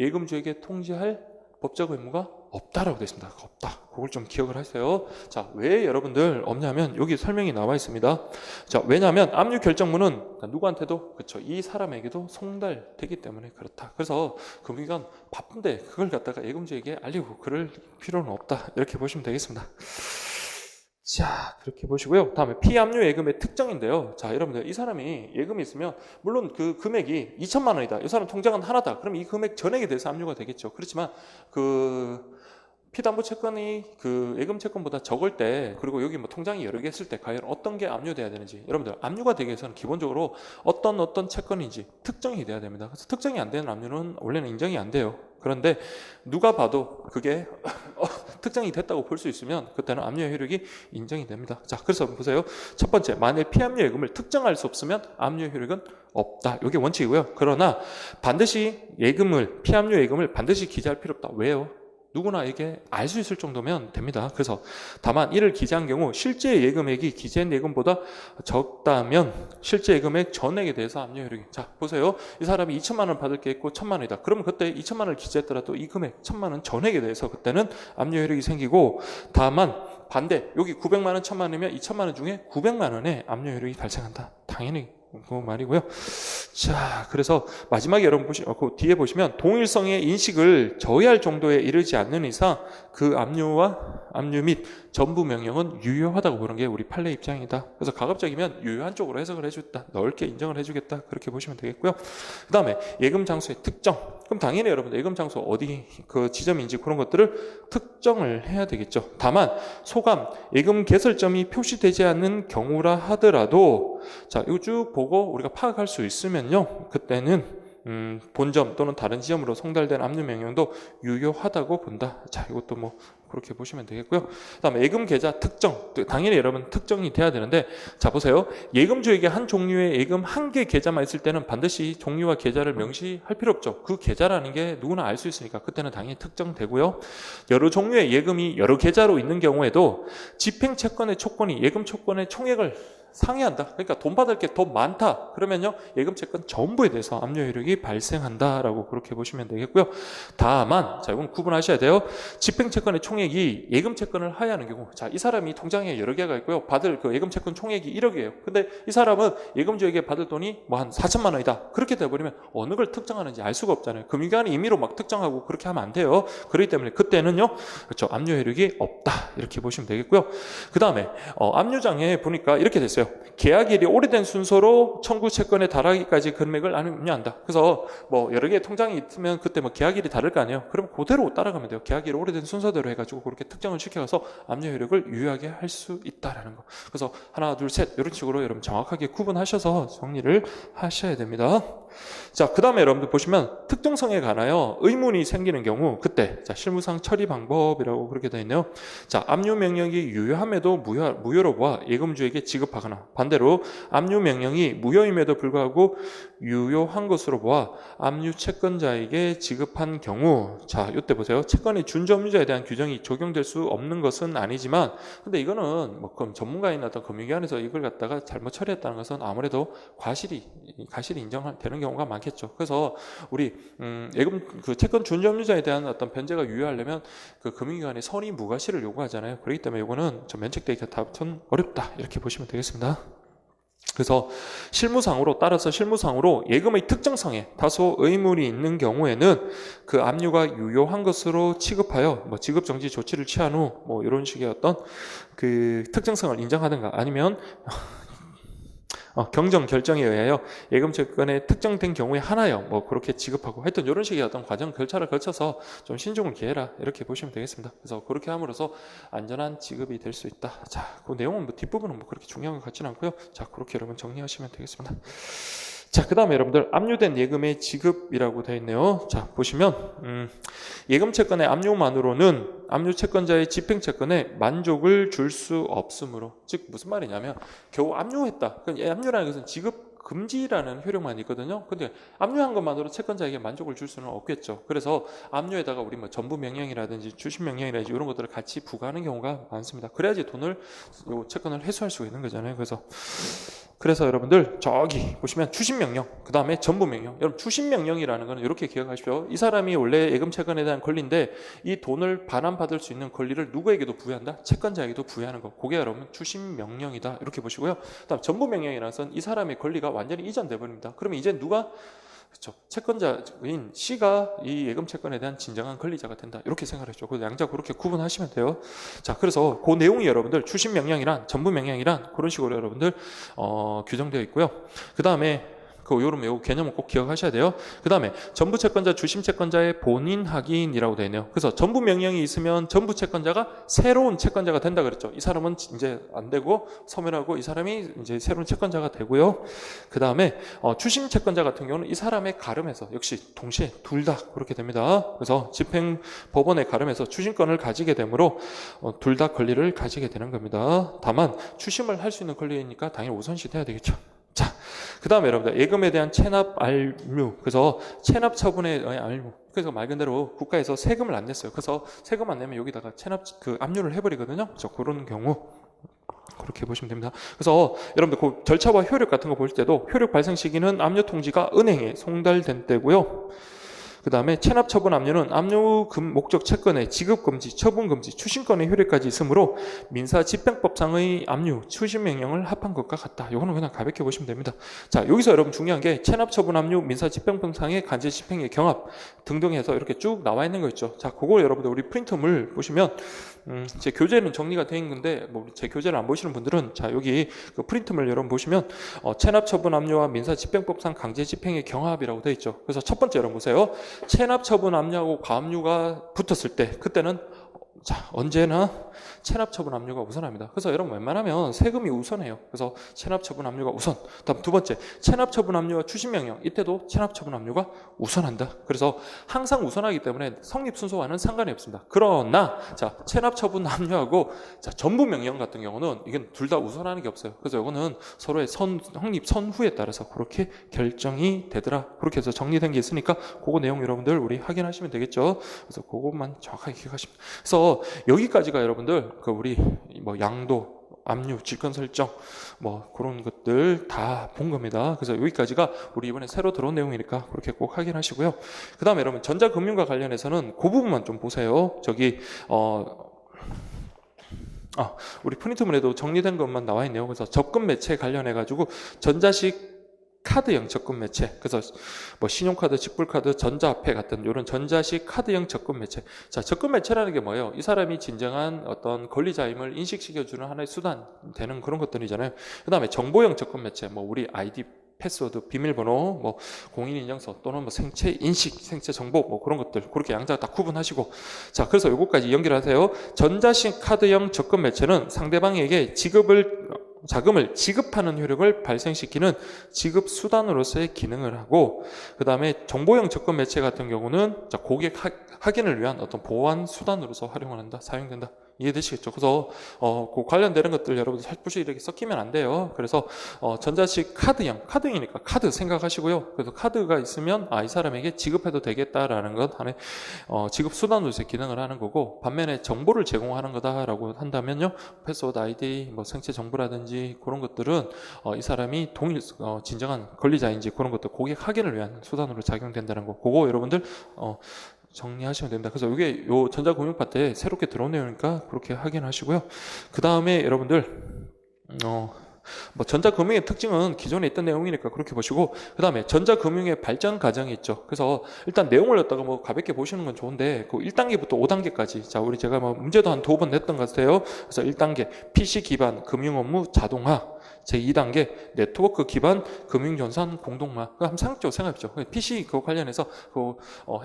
예금주에게 통지할 법적 의무가 없다라고 되어 있습니다. 없다. 그걸 좀 기억을 하세요. 자, 왜 여러분들 없냐면 여기 설명이 나와 있습니다. 자, 왜냐하면 압류 결정문은 누구한테도 그렇죠. 이 사람에게도 송달되기 때문에 그렇다. 그래서 금융기관 바쁜데 그걸 갖다가 예금주에게 알리고 그럴 필요는 없다. 이렇게 보시면 되겠습니다. 자, 그렇게 보시고요. 다음에 피압류 예금의 특정인데요. 자, 여러분들 이 사람이 예금이 있으면 물론 그 금액이 2,000만 원이다. 이 사람 통장은 하나다. 그럼 이 금액 전액에 대해서 압류가 되겠죠. 그렇지만 그 피담보 채권이 그 예금 채권보다 적을 때 그리고 여기 뭐 통장이 여러 개 있을 때 과연 어떤 게 압류돼야 되는지 여러분들 압류가 되기 위해서는 기본적으로 어떤 채권인지 특정이 돼야 됩니다. 그래서 특정이 안 되는 압류는 원래는 인정이 안 돼요. 그런데 누가 봐도 그게 특정이 됐다고 볼 수 있으면 그때는 압류의 효력이 인정이 됩니다. 자, 그래서 보세요. 첫 번째, 만일 피압류 예금을 특정할 수 없으면 압류의 효력은 없다. 이게 원칙이고요. 그러나 반드시 피압류 예금을 반드시 기재할 필요 없다. 왜요? 누구나 이게 알 수 있을 정도면 됩니다. 그래서 다만 이를 기재한 경우 실제 예금액이 기재한 예금보다 적다면 실제 예금액 전액에 대해서 압류 효력이. 자, 보세요. 이 사람이 2천만 원 받을 게 있고 1천만 원이다. 그러면 그때 2천만 원을 기재했더라도 이 금액 1천만 원 전액에 대해서 그때는 압류 효력이 생기고, 다만 반대, 여기 900만 원, 1천만 원이면 2천만 원 중에 900만 원의 압류 효력이 발생한다. 당연히 그 말이고요. 자, 그래서 마지막에 여러분 그 뒤에 보시면 동일성의 인식을 저해할 정도에 이르지 않는 이상 그 압류 및 전부 명령은 유효하다고 보는 게 우리 판례 입장이다. 그래서 가급적이면 유효한 쪽으로 해석을 해주겠다, 넓게 인정을 해주겠다, 그렇게 보시면 되겠고요. 그 다음에 예금 장소의 특정. 그럼 당연히 여러분들 예금 장소 어디 그 지점인지 그런 것들을 특정을 해야 되겠죠. 다만 소감 예금 개설점이 표시되지 않는 경우라 하더라도, 자, 이거 쭉 보고 우리가 파악할 수 있으면요, 그때는 본점 또는 다른 지점으로 송달된 압류 명령도 유효하다고 본다. 자, 이것도 뭐 그렇게 보시면 되겠고요. 그다음에 예금 계좌 특정. 당연히 여러분 특정이 돼야 되는데, 자, 보세요. 예금주에게 한 종류의 예금 한 개 계좌만 있을 때는 반드시 종류와 계좌를 명시할 필요 없죠. 그 계좌라는 게 누구나 알 수 있으니까 그때는 당연히 특정되고요. 여러 종류의 예금이 여러 계좌로 있는 경우에도 집행 채권의 조건이 예금 채권의 총액을 상회한다. 그러니까 돈 받을 게 더 많다. 그러면요, 예금 채권 전부에 대해서 압류 효력이 발생한다라고 그렇게 보시면 되겠고요. 다만, 자, 이건 구분하셔야 돼요. 집행 채권의 총액이 예금 채권을 하회하는 경우, 자, 이 사람이 통장에 여러 개가 있고요. 받을 그 예금 채권 총액이 1억이에요. 근데 이 사람은 예금주에게 받을 돈이 뭐 한 4천만 원이다. 그렇게 돼버리면 어느 걸 특정하는지 알 수가 없잖아요. 금융기관이 임의로 막 특정하고 그렇게 하면 안 돼요. 그렇기 때문에 그때는요, 그렇죠, 압류 효력이 없다. 이렇게 보시면 되겠고요. 그 다음에 압류장에 보니까 이렇게 됐어요. 계약일이 오래된 순서로 청구 채권에 달하기까지 금액을 압류한다. 그래서 뭐 여러 개의 통장이 있으면 그때 뭐 계약일이 다를 거 아니에요. 그럼 그대로 따라가면 돼요. 계약일이 오래된 순서대로 해가지고 그렇게 특정을 시켜서 압류 효력을 유효하게 할 수 있다라는 거. 그래서 하나, 둘, 셋 이런 식으로 여러분 정확하게 구분하셔서 정리를 하셔야 됩니다. 자, 그 다음에 여러분들 보시면 특정성에 관하여 의문이 생기는 경우, 그때 자, 실무상 처리 방법이라고 그렇게 되어 있네요. 자, 압류 명령이 유효함에도 무효로 보아 예금주에게 지급하거나, 반대로 압류 명령이 무효임에도 불구하고 유효한 것으로 보아 압류 채권자에게 지급한 경우, 자, 이때 보세요. 채권의 준점유자에 대한 규정이 적용될 수 없는 것은 아니지만, 근데 이거는 뭐 그럼 전문가인 어떤 금융기관에서 이걸 갖다가 잘못 처리했다는 것은 아무래도 과실이 인정되는 경우가 많겠죠. 그래서 우리 예금 그 채권 준점유자에 대한 어떤 변제가 유효하려면 그 금융기관이 선의 무과실을 요구하잖아요. 그렇기 때문에 이거는 좀 면책되기가 다소 어렵다, 이렇게 보시면 되겠습니다. 그래서 따라서 실무상으로 예금의 특정성에 다소 의문이 있는 경우에는 그 압류가 유효한 것으로 취급하여 뭐 지급 정지 조치를 취한 후 뭐 이런 식의 어떤 그 특정성을 인정하든가, 아니면 경정 결정에 의하여 예금 채권에 특정된 경우에 하나여 뭐 그렇게 지급하고, 하여튼 이런 식의 어떤 과정 절차를 거쳐서 좀 신중을 기해라, 이렇게 보시면 되겠습니다. 그래서 그렇게 함으로써 안전한 지급이 될 수 있다. 자, 그 내용은 뭐 뒷부분은 뭐 그렇게 중요한 것 같지는 않고요. 자, 그렇게 여러분 정리하시면 되겠습니다. 자, 그 다음에 여러분들 압류된 예금의 지급이라고 되어 있네요. 자, 보시면 예금 채권의 압류만으로는 압류 채권자의 집행 채권에 만족을 줄 수 없으므로, 즉 무슨 말이냐면 겨우 압류했다. 압류라는 것은 지급 금지라는 효력만 있거든요. 근데 압류한 것만으로 채권자에게 만족을 줄 수는 없겠죠. 그래서 압류에다가 우리 뭐 전부 명령이라든지 주식 명령이라든지 이런 것들을 같이 부과하는 경우가 많습니다. 그래야지 채권을 회수할 수가 있는 거잖아요. 그래서 여러분들 저기 보시면 추심명령, 그 다음에 전부명령. 여러분 추심명령이라는 거는 이렇게 기억하십시오. 이 사람이 원래 예금 채권에 대한 권리인데 이 돈을 반환받을 수 있는 권리를 누구에게도 부여한다? 채권자에게도 부여하는 거. 그게 여러분 추심명령이다, 이렇게 보시고요. 그다음 전부명령이라는 것은 이 사람의 권리가 완전히 이전돼 버립니다. 그러면 이제 누가, 그렇죠, 채권자인 C가 이 예금 채권에 대한 진정한 권리자가 된다, 이렇게 생각하죠. 그래서 양자 그렇게 구분하시면 돼요. 자, 그래서 그 내용이 여러분들 추심명령이란 전부명령이란 그런 식으로 여러분들 규정되어 있고요. 그 다음에 요런 요 개념은 꼭 기억하셔야 돼요. 그 다음에 전부 채권자, 주심 채권자의 본인 확인이라고 되어 있네요. 그래서 전부 명령이 있으면 전부 채권자가 새로운 채권자가 된다 그랬죠. 이 사람은 이제 안 되고 소멸하고 이 사람이 이제 새로운 채권자가 되고요. 그 다음에 주심 채권자 같은 경우는 이 사람의 가름에서 역시 동시에 둘 다 그렇게 됩니다. 그래서 집행법원의 가름에서 추심권을 가지게 되므로 둘 다 권리를 가지게 되는 겁니다. 다만 추심을 할 수 있는 권리니까 당연히 우선시 돼야 되겠죠. 자, 그 다음에 여러분들 예금에 대한 체납 압류. 그래서 체납 처분의 압류. 그래서 말 그대로 국가에서 세금을 안 냈어요. 그래서 세금 안 내면 여기다가 체납 압류를 해버리거든요. 그래서 그런 경우 그렇게 보시면 됩니다. 그래서 여러분들 그 절차와 효력 같은 거 볼 때도 효력 발생 시기는 압류 통지가 은행에 송달된 때고요. 그 다음에 체납 처분 압류는 압류 목적 채권의 지급 금지, 처분 금지, 추심권의 효력까지 있으므로 민사 집행법상의 압류, 추심 명령을 합한 것과 같다. 이거는 그냥 가볍게 보시면 됩니다. 자, 여기서 여러분 중요한 게 체납 처분 압류, 민사 집행법상의 간제 집행의 경합 등등 해서 이렇게 쭉 나와 있는 거 있죠. 자, 그걸 여러분들 우리 프린트물 보시면 제 교재는 정리가 되어 있는 건데 제 교재를 안 보시는 분들은 자, 여기 그 프린트물 여러분 보시면 체납 처분 압류와 민사 집행법상 강제 집행의 경합이라고 되어 있죠. 그래서 첫 번째 여러분 보세요. 체납 처분 압류하고 과압류가 붙었을 때 그때는 자, 언제나 체납 처분 압류가 우선합니다. 그래서 여러분 웬만하면 세금이 우선해요. 그래서 체납 처분 압류가 우선. 다음 두 번째, 체납 처분 압류와 추심 명령. 이때도 체납 처분 압류가 우선한다. 그래서 항상 우선하기 때문에 성립 순서와는 상관이 없습니다. 그러나 자, 체납 처분 압류하고 자, 전부 명령 같은 경우는 이건 둘 다 우선하는 게 없어요. 그래서 이거는 서로의 성립 선후에 따라서 그렇게 결정이 되더라. 그렇게 해서 정리된 게 있으니까 그거 내용 여러분들 우리 확인하시면 되겠죠. 그래서 그것만 정확하게 기억하시면. 그래서 여기까지가 여러분들 그 우리 뭐 양도, 압류, 질권 설정 뭐 그런 것들 다 본 겁니다. 그래서 여기까지가 우리 이번에 새로 들어온 내용이니까 그렇게 꼭 확인하시고요. 그 다음에 여러분 전자금융과 관련해서는 그 부분만 좀 보세요. 저기 우리 프린트물에도 정리된 것만 나와 있네요. 그래서 접근 매체 관련해 가지고 전자식 카드형 접근 매체. 그래서 뭐 신용카드, 직불카드, 전자화폐 같은 이런 전자식 카드형 접근 매체. 자, 접근 매체라는 게 뭐예요? 이 사람이 진정한 어떤 권리자임을 인식시켜주는 하나의 수단 되는 그런 것들이잖아요. 그 다음에 정보형 접근 매체. 뭐 우리 아이디, 패스워드, 비밀번호, 뭐 공인인증서 또는 뭐 생체 인식, 생체 정보 뭐 그런 것들 그렇게 양자가 다 구분하시고 자, 그래서 요거까지 연결하세요. 전자식 카드형 접근 매체는 상대방에게 자금을 지급하는 효력을 발생시키는 지급 수단으로서의 기능을 하고 그 다음에 정보형 접근 매체 같은 경우는 자, 고객 확인을 위한 어떤 보안 수단으로서 활용을 한다, 사용된다. 이해되시겠죠? 그래서 그 관련되는 것들 여러분들 살포시 이렇게 섞이면 안 돼요. 그래서 전자식 카드이니까 카드 생각하시고요. 그래서 카드가 있으면 이 사람에게 지급해도 되겠다라는 것 하나의 지급 수단으로서의 기능을 하는 거고 반면에 정보를 제공하는 거다라고 한다면요, 패스워드, 아이디, 뭐 생체 정보라든지 그런 것들은 이 사람이 진정한 권리자인지 그런 것들 고객 확인을 위한 수단으로 작용된다는 거. 그거 여러분들 정리하시면 됩니다. 그래서 이게 요 전자금융파 때 새롭게 들어온 내용이니까 그렇게 확인하시고요. 그 다음에 여러분들 뭐 전자금융의 특징은 기존에 있던 내용이니까 그렇게 보시고 그 다음에 전자금융의 발전 과정이 있죠. 그래서 일단 내용을 갖다가 뭐 가볍게 보시는 건 좋은데 그 1단계부터 5단계까지 자, 우리 제가 뭐 문제도 한 2번 냈던 것 같아요. 그래서 1단계 PC 기반 금융 업무 자동화, 제2단계 네트워크 기반 금융전산 공동화. 한번 상식적으로 생각해보죠. PC 그거 관련해서 그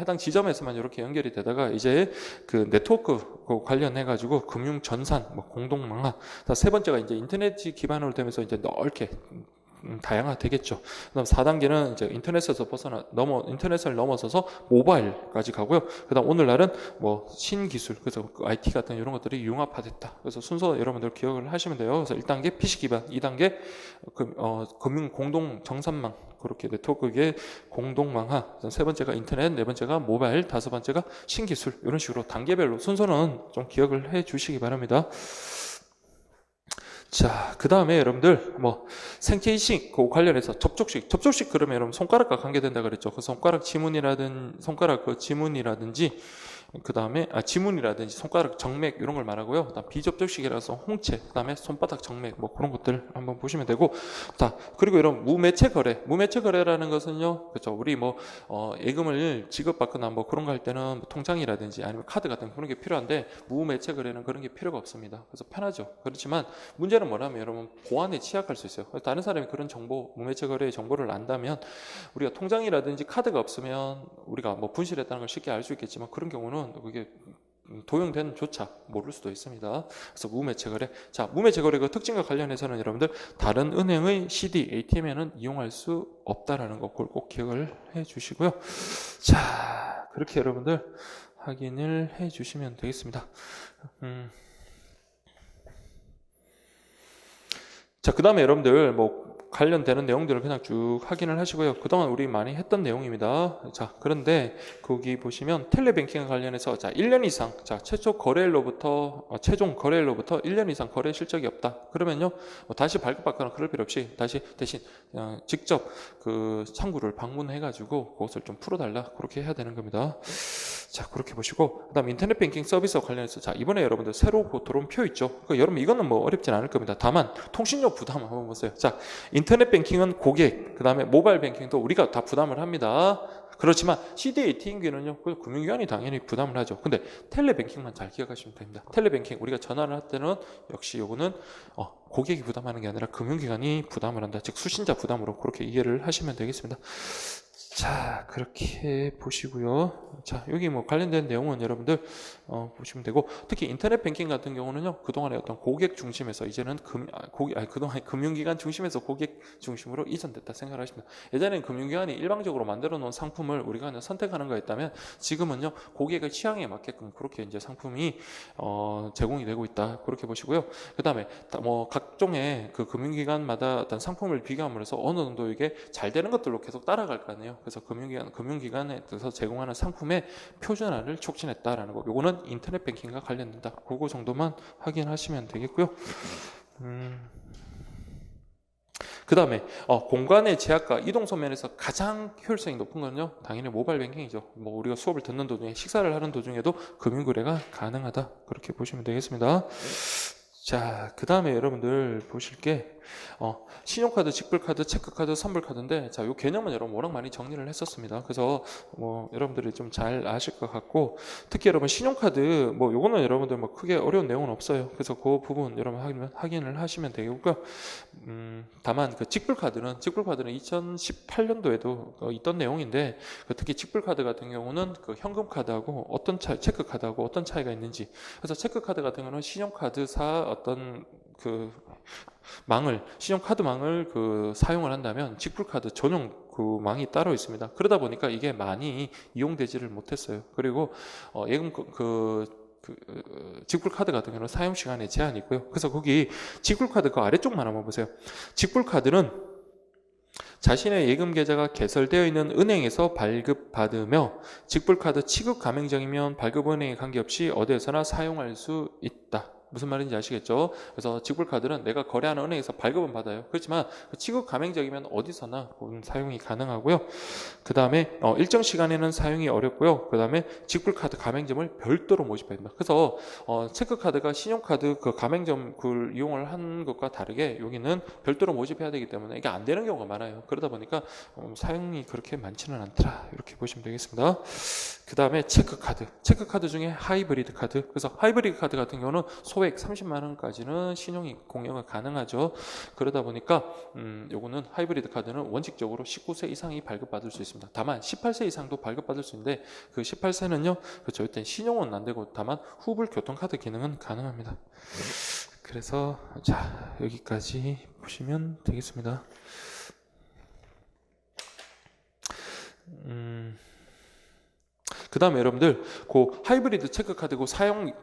해당 지점에서만 이렇게 연결이 되다가 이제 그 네트워크 그 관련해가지고 금융전산 뭐 공동망화. 세 번째가 이제 인터넷 기반으로 되면서 이제 넓게 다양화되겠죠. 그다음 4단계는 이제 인터넷에서 인터넷을 넘어서서 모바일까지 가고요. 그다음 오늘날은 뭐 신기술, 그래서 IT 같은 이런 것들이 융합화됐다. 그래서 순서 여러분들 기억을 하시면 돼요. 그래서 1단계 PC 기반, 2단계 금융 공동 정산망, 그렇게 네트워크의 공동망화, 세 번째가 인터넷, 네 번째가 모바일, 다섯 번째가 신기술, 이런 식으로 단계별로 순서는 좀 기억을 해 주시기 바랍니다. 자, 그 다음에 여러분들 뭐 생체인식 그 관련해서 접촉식 그러면 여러분 손가락과 관계된다 그랬죠. 그 손가락 지문이라든지 그 다음에 지문이라든지 손가락 정맥 이런 걸 말하고요. 그다음 비접촉식이라서 홍채, 그 다음에 손바닥 정맥 뭐 그런 것들 한번 보시면 되고, 자 그리고 이런 무매체 거래, 무매체 거래라는 것은요, 그렇죠. 우리 뭐 예금을 지급받거나 뭐 그런 거 할 때는 뭐 통장이라든지 아니면 카드 같은 그런 게 필요한데 무매체 거래는 그런 게 필요가 없습니다. 그래서 편하죠. 그렇지만 문제는 뭐냐면 여러분 보안에 취약할 수 있어요. 다른 사람이 그런 정보, 무매체 거래의 정보를 안다면 우리가 통장이라든지 카드가 없으면 우리가 뭐 분실했다는 걸 쉽게 알 수 있겠지만 그런 경우는 그게 도용된 조차 모를 수도 있습니다. 그래서 무매체 거래. 자, 무매체 거래 그 특징과 관련해서는 여러분들 다른 은행의 CD, ATM에는 이용할 수 없다라는 거 그걸 꼭 기억을 해 주시고요. 자, 그렇게 여러분들 확인을 해 주시면 되겠습니다. 자, 그 다음에 여러분들 뭐 관련되는 내용들을 그냥 쭉 확인을 하시고요. 그동안 우리 많이 했던 내용입니다. 자, 그런데 거기 보시면 텔레뱅킹과 관련해서 자, 1년 이상, 자, 최종 거래일로부터 1년 이상 거래 실적이 없다. 그러면요, 뭐 다시 발급받거나 그럴 필요 없이 대신 직접 그 창구를 방문해가지고 그것을 좀 풀어달라. 그렇게 해야 되는 겁니다. 자, 그렇게 보시고, 그 다음 인터넷 뱅킹 서비스와 관련해서 자, 이번에 여러분들 새로 들어온 표 있죠? 그러니까 여러분 이거는 뭐 어렵진 않을 겁니다. 다만 통신료 부담 한번 보세요. 자, 인터넷 뱅킹은 고객, 그 다음에 모바일 뱅킹도 우리가 다 부담을 합니다. 그렇지만 CD, ATM기는요, 금융기관이 당연히 부담을 하죠. 근데 텔레뱅킹만 잘 기억하시면 됩니다. 텔레뱅킹 우리가 전화를 할 때는 역시 요거는 고객이 부담하는 게 아니라 금융기관이 부담을 한다. 즉 수신자 부담으로 그렇게 이해를 하시면 되겠습니다. 자, 그렇게 보시고요. 자, 여기 뭐 관련된 내용은 여러분들 보시면 되고, 특히 인터넷 뱅킹 같은 경우는요, 그동안의 어떤 고객 중심에서 이제는 그동안 금융기관 중심에서 고객 중심으로 이전됐다 생각하십니다. 예전에는 금융기관이 일방적으로 만들어 놓은 상품을 우리가 그냥 선택하는 거였다면, 지금은요, 고객의 취향에 맞게끔 그렇게 이제 상품이 제공이 되고 있다. 그렇게 보시고요. 그 다음에 뭐 각종의 그 금융기관마다 어떤 상품을 비교함으로써 어느 정도 이게 잘 되는 것들로 계속 따라갈 거 아니에요. 그래서 금융기관에서 제공하는 상품의 표준화를 촉진했다라는 거. 요거는 인터넷 뱅킹과 관련된다. 그거 정도만 확인하시면 되겠고요. 그 다음에 공간의 제약과 이동 소면에서 가장 효율성이 높은 건요, 당연히 모바일 뱅킹이죠. 뭐 우리가 수업을 듣는 도중에 식사를 하는 도중에도 금융거래가 가능하다. 그렇게 보시면 되겠습니다. 자, 그 다음에 여러분들 보실 게 신용카드, 직불카드, 체크카드, 선불카드인데, 자, 요 개념은 여러분 워낙 많이 정리를 했었습니다. 그래서 뭐 여러분들이 좀 잘 아실 것 같고, 특히 여러분 신용카드 뭐 요거는 여러분들 뭐 크게 어려운 내용은 없어요. 그래서 그 부분 여러분 확인을 하시면 되겠고요. 다만 그 직불카드는 2018년도에도 있던 내용인데, 특히 직불카드 같은 경우는 그 현금카드하고 체크카드하고 어떤 차이가 있는지. 그래서 체크카드 같은 경우는 신용카드사 어떤 그 신용카드망을 사용을 한다면 직불카드 전용 그 망이 따로 있습니다. 그러다 보니까 이게 많이 이용되지를 못했어요. 그리고 예금 직불카드 같은 경우는 사용 시간에 제한이 있고요. 그래서 거기 직불카드 그 아래쪽만 한번 보세요. 직불카드는 자신의 예금 계좌가 개설되어 있는 은행에서 발급받으며 직불카드 취급 가맹점이면 발급은행에 관계없이 어디에서나 사용할 수 있다. 무슨 말인지 아시겠죠? 그래서 직불카드는 내가 거래하는 은행에서 발급은 받아요. 그렇지만 취급 가맹점이면 어디서나 사용이 가능하고요. 그 다음에 일정 시간에는 사용이 어렵고요. 그 다음에 직불카드 가맹점을 별도로 모집해야 된다. 그래서 체크카드가 신용카드 그 가맹점 그 이용을 한 것과 다르게 여기는 별도로 모집해야 되기 때문에 이게 안 되는 경우가 많아요. 그러다 보니까 사용이 그렇게 많지는 않더라. 이렇게 보시면 되겠습니다. 그 다음에 체크카드 중에 하이브리드 카드. 그래서 하이브리드 카드 같은 경우는 소액 30만 원까지는 신용이 공여가 가능하죠. 그러다 보니까 요거는 하이브리드 카드는 원칙적으로 19세 이상이 발급받을 수 있습니다. 다만 18세 이상도 발급받을 수 있는데 그 18세는요, 그렇죠. 일단 신용은 안 되고 다만 후불 교통카드 기능은 가능합니다. 그래서 자, 여기까지 보시면 되겠습니다. 그 다음에 여러분들 그 하이브리드 체크카드고 사용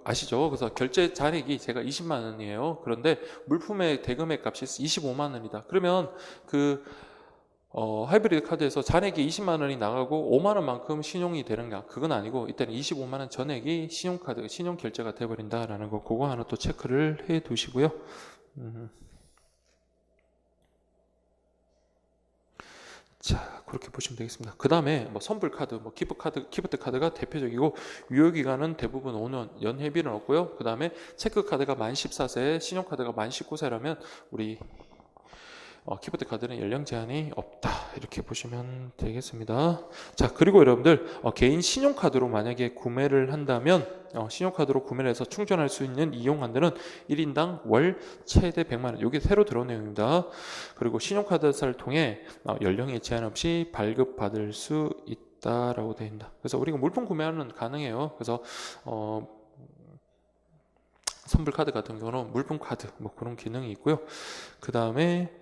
아시죠? 그래서 결제 잔액이 제가 20만 원이에요. 그런데 물품의 대금액 값이 25만 원이다. 그러면 하이브리드 카드에서 잔액이 20만 원이 나가고 5만 원만큼 신용이 되는가? 그건 아니고 일단 25만 원 전액이 신용 결제가 돼버린다라는 거, 그거 하나 또 체크를 해 두시고요. 자, 그렇게 보시면 되겠습니다. 그 다음에 뭐 선불카드, 뭐 기프트 카드가 대표적이고 유효기간은 대부분 5년, 연회비는 없고요. 그 다음에 체크카드가 만 14세, 신용카드가 만 19세라면 우리 기프트 카드는 연령 제한이 없다, 이렇게 보시면 되겠습니다. 자, 그리고 여러분들 개인 신용카드로 만약에 구매를 한다면 신용카드로 구매를 해서 충전할 수 있는 이용한도는 1인당 월 최대 100만원, 이게 새로 들어온 내용입니다. 그리고 신용카드사를 통해 연령에 제한 없이 발급받을 수 있다라고 되어 있습니다. 그래서 우리가 물품 구매하는 가능해요. 그래서 선불카드 같은 경우는 물품 카드 뭐 그런 기능이 있고요. 그 다음에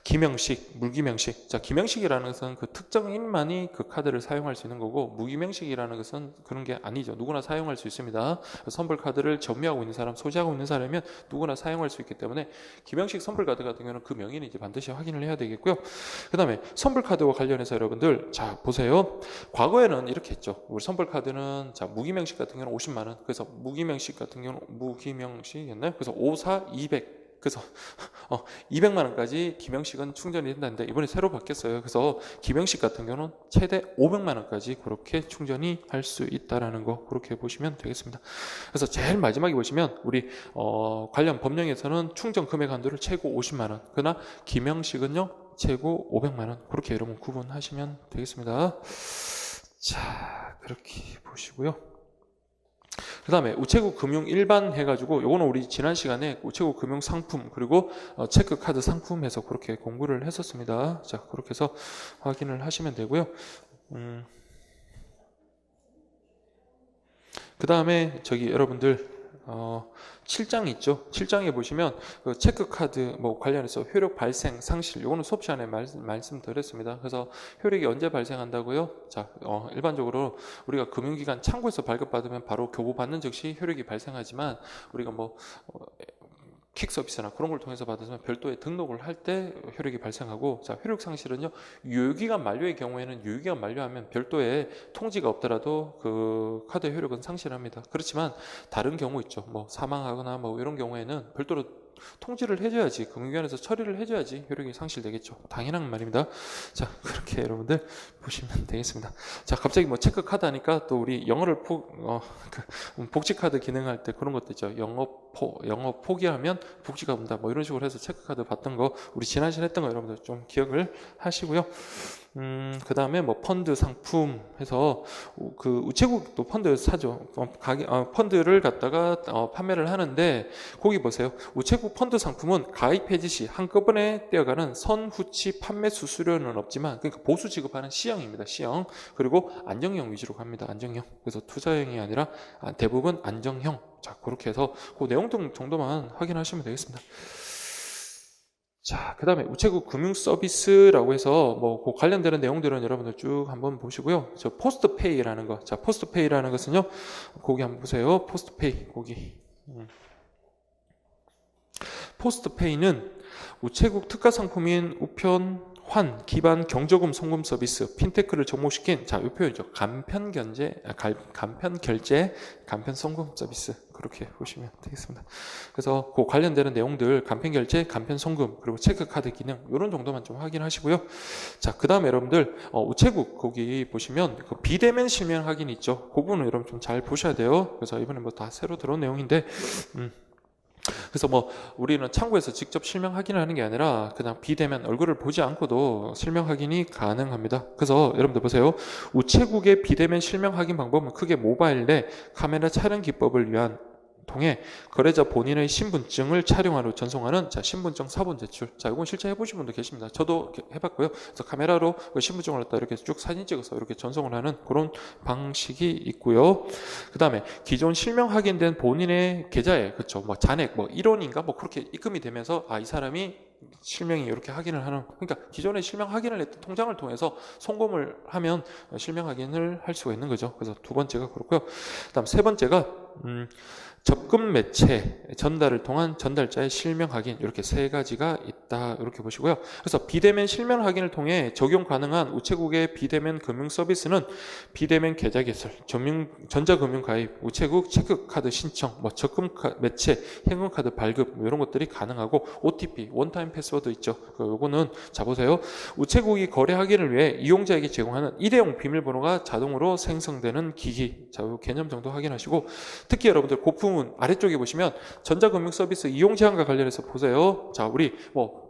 기명식, 무기명식. 자, 기명식이라는 것은 그 특정인만이 그 카드를 사용할 수 있는 거고, 무기명식이라는 것은 그런 게 아니죠. 누구나 사용할 수 있습니다. 선불 카드를 점유하고 있는 사람, 소지하고 있는 사람이면 누구나 사용할 수 있기 때문에 기명식 선불 카드 같은 경우는 그 명의는 이제 반드시 확인을 해야 되겠고요. 그 다음에 선불 카드와 관련해서 여러분들, 자, 보세요. 과거에는 이렇게 했죠. 우리 선불 카드는, 자, 무기명식 같은 경우는 50만 원. 그래서 무기명식 같은 경우는 무기명식이었나요? 그래서 5, 4, 200. 그래서 200만 원까지 기명식은 충전이 된다는데 이번에 새로 바뀌었어요. 그래서 기명식 같은 경우는 최대 500만 원까지 그렇게 충전이 할 수 있다라는 거, 그렇게 보시면 되겠습니다. 그래서 제일 마지막에 보시면 우리 관련 법령에서는 충전 금액 한도를 최고 50만 원, 그러나 기명식은요 최고 500만 원, 그렇게 여러분 구분하시면 되겠습니다. 자, 그렇게 보시고요. 그 다음에 우체국 금융 일반 해가지고, 요거는 우리 지난 시간에 우체국 금융 상품 그리고 체크카드 상품 해서 그렇게 공부를 했었습니다. 자, 그렇게 해서 확인을 하시면 되고요. 그 다음에 저기 여러분들 7장 있죠. 7장에 보시면 그 체크카드 뭐 관련해서 효력 발생, 상실, 요거는 수업 시간에 말씀드렸습니다. 그래서 효력이 언제 발생한다고요? 자, 일반적으로 우리가 금융기관 창구에서 발급받으면 바로 교부받는 즉시 효력이 발생하지만, 우리가 뭐 킥 서비스나 그런 걸 통해서 받으면 별도의 등록을 할 때 효력이 발생하고, 자, 효력 상실은요, 유효기간 만료의 경우에는 유효기간 만료하면 별도의 통지가 없더라도 그 카드의 효력은 상실합니다. 그렇지만 다른 경우 있죠. 뭐 사망하거나 뭐 이런 경우에는 별도로 통지를 해줘야지, 금융기관에서 처리를 해줘야지 효력이 상실되겠죠. 당연한 말입니다. 자, 그렇게 여러분들 보시면 되겠습니다. 자, 갑자기 뭐 체크카드 하니까 또 우리 영어를 복지카드 기능할 때 그런 것도 있죠. 영어 포기하면 복지가 온다, 뭐 이런 식으로 해서 체크카드 받던 거 우리 지난 시간에 했던 거 여러분들 좀 기억을 하시고요. 그 다음에 뭐 펀드 상품 해서 그 우체국도 펀드 사죠. 펀드를 갖다가 판매를 하는데, 거기 보세요. 우체국 펀드 상품은 가입 해지 시 한꺼번에 떼어가는 선후치 판매 수수료는 없지만, 그러니까 보수 지급하는 시형입니다. 시형. 그리고 안정형 위주로 갑니다. 안정형. 그래서 투자형이 아니라 대부분 안정형. 자, 그렇게 해서 그 내용 정도만 확인하시면 되겠습니다. 자, 그 다음에 우체국 금융 서비스라고 해서 뭐 그 관련되는 내용들은 여러분들 쭉 한번 보시고요. 저 포스트페이라는 거. 자, 포스트페이라는 것은요, 거기 한번 보세요. 포스트페이, 거기. 포스트페이는 우체국 특가 상품인 우편, 환, 기반, 경조금, 송금 서비스, 핀테크를 접목시킨, 자, 이 표현이죠. 간편 결제, 간편 송금 서비스. 그렇게 보시면 되겠습니다. 그래서 그 관련되는 내용들, 간편 결제, 간편 송금, 그리고 체크카드 기능, 이런 정도만 좀 확인하시고요. 자, 그 다음에 여러분들, 우체국, 거기 보시면 그 비대면 실명 확인 있죠. 그 부분은 여러분 좀 잘 보셔야 돼요. 그래서 이번에 뭐 다 새로 들어온 내용인데, 그래서 뭐 우리는 창구에서 직접 실명 확인을 하는 게 아니라 그냥 비대면 얼굴을 보지 않고도 실명 확인이 가능합니다. 그래서 여러분들 보세요. 우체국의 비대면 실명 확인 방법은 크게 모바일 내 카메라 촬영 기법을 위한 통해 거래자 본인의 신분증을 촬영한 후 전송하는, 자, 신분증 사본 제출. 자, 이건 실제 해보신 분도 계십니다. 저도 해봤고요. 그래서 카메라로 그 신분증을 갖다 이렇게 쭉 사진 찍어서 이렇게 전송을 하는 그런 방식이 있고요. 그 다음에 기존 실명 확인된 본인의 계좌에, 그쵸, 뭐 잔액, 뭐 1원인가 뭐 그렇게 입금이 되면서, 이 사람이 실명이 이렇게 확인을 하는, 그러니까 기존에 실명 확인을 했던 통장을 통해서 송금을 하면 실명 확인을 할 수가 있는 거죠. 그래서 두 번째가 그렇고요. 그 다음 세 번째가 접근 매체 전달을 통한 전달자의 실명 확인, 이렇게 세 가지가 있다, 이렇게 보시고요. 그래서 비대면 실명 확인을 통해 적용 가능한 우체국의 비대면 금융 서비스는 비대면 계좌 개설, 전자금융 가입, 우체국 체크카드 신청, 뭐 적금 매체, 현금카드 발급, 뭐 이런 것들이 가능하고, OTP 원타임 보존된 패스워드 있죠. 요거는 자 보세요. 우체국이 거래 확인을 위해 이용자에게 제공하는 일회용 비밀번호가 자동으로 생성되는 기기. 자, 요 개념 정도 확인하시고 특히 여러분들 고품은 아래쪽에 보시면 전자금융 서비스 이용 제한과 관련해서 보세요. 자, 우리 뭐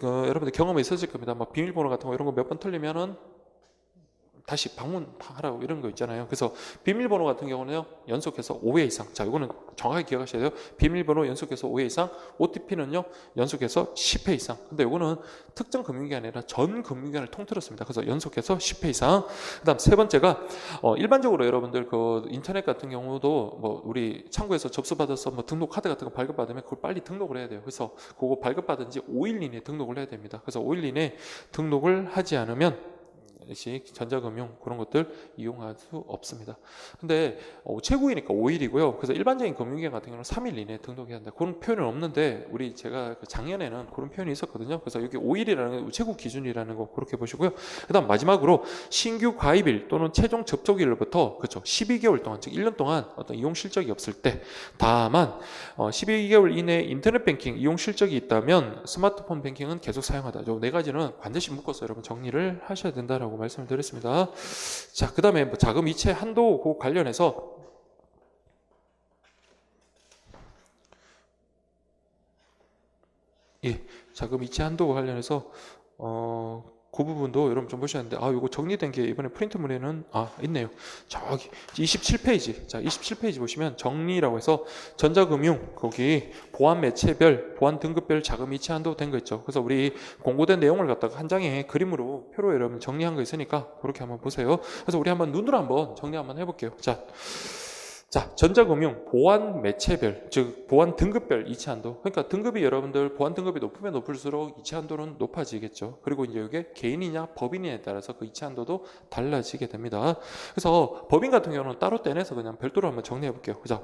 여러분들 경험이 있으실 겁니다. 막 비밀번호 같은 거 이런 거 몇 번 틀리면은 다시 방문하라고 이런 거 있잖아요. 그래서 비밀번호 같은 경우는요, 연속해서 5회 이상. 자, 이거는 정확하게 기억하셔야 돼요. 비밀번호 연속해서 5회 이상, OTP는요, 연속해서 10회 이상. 근데 이거는 특정 금융기관이 아니라 전 금융기관을 통틀었습니다. 그래서 연속해서 10회 이상. 그 다음 세 번째가, 일반적으로 여러분들 그 인터넷 같은 경우도 뭐 우리 창구에서 접수받아서 뭐 등록 카드 같은 거 발급받으면 그걸 빨리 등록을 해야 돼요. 그래서 그거 발급받은 지 5일 이내에 등록을 해야 됩니다. 그래서 5일 이내에 등록을 하지 않으면 전자금융 그런 것들 이용할 수 없습니다. 근데 최고이니까 5일이고요. 그래서 일반적인 금융기관 같은 경우는 3일 이내에 등록해야 한다. 그런 표현은 없는데 우리 제가 작년에는 그런 표현이 있었거든요. 그래서 여기 5일이라는 건 우체국 기준이라는 거 그렇게 보시고요. 그다음 마지막으로 신규 가입일 또는 최종 접속일로부터 그렇죠. 12개월 동안 즉 1년 동안 어떤 이용 실적이 없을 때 다만 12개월 이내 인터넷 뱅킹 이용 실적이 있다면 스마트폰 뱅킹은 계속 사용하다. 요 네 가지는 반드시 묶어서 여러분 정리를 하셔야 된다라고 말씀을 드렸습니다. 자, 그 다음에 뭐 자금 이체 한도 그 관련해서 자금 이체 한도 관련해서 그 부분도 여러분 좀 보셔야 하는데 이거 정리된 게 이번에 프린트물에는 있네요. 저기 27페이지. 자, 27페이지 보시면 정리라고 해서 전자금융 거기 보안 매체별, 보안 등급별 자금 이체 한도 된 거 있죠. 그래서 우리 공고된 내용을 갖다가 한 장에 그림으로 표로 여러분 정리한 거 있으니까 그렇게 한번 보세요. 그래서 우리 한번 눈으로 한번 정리 한번 해볼게요. 자, 전자금융 보안 매체별, 즉 보안 등급별 이체 한도. 그러니까 등급이 여러분들 보안 등급이 높으면 높을수록 이체 한도는 높아지겠죠. 그리고 이제 이게 개인이냐 법인이냐에 따라서 그 이체 한도도 달라지게 됩니다. 그래서 법인 같은 경우는 따로 떼내서 그냥 별도로 한번 정리해 볼게요. 자,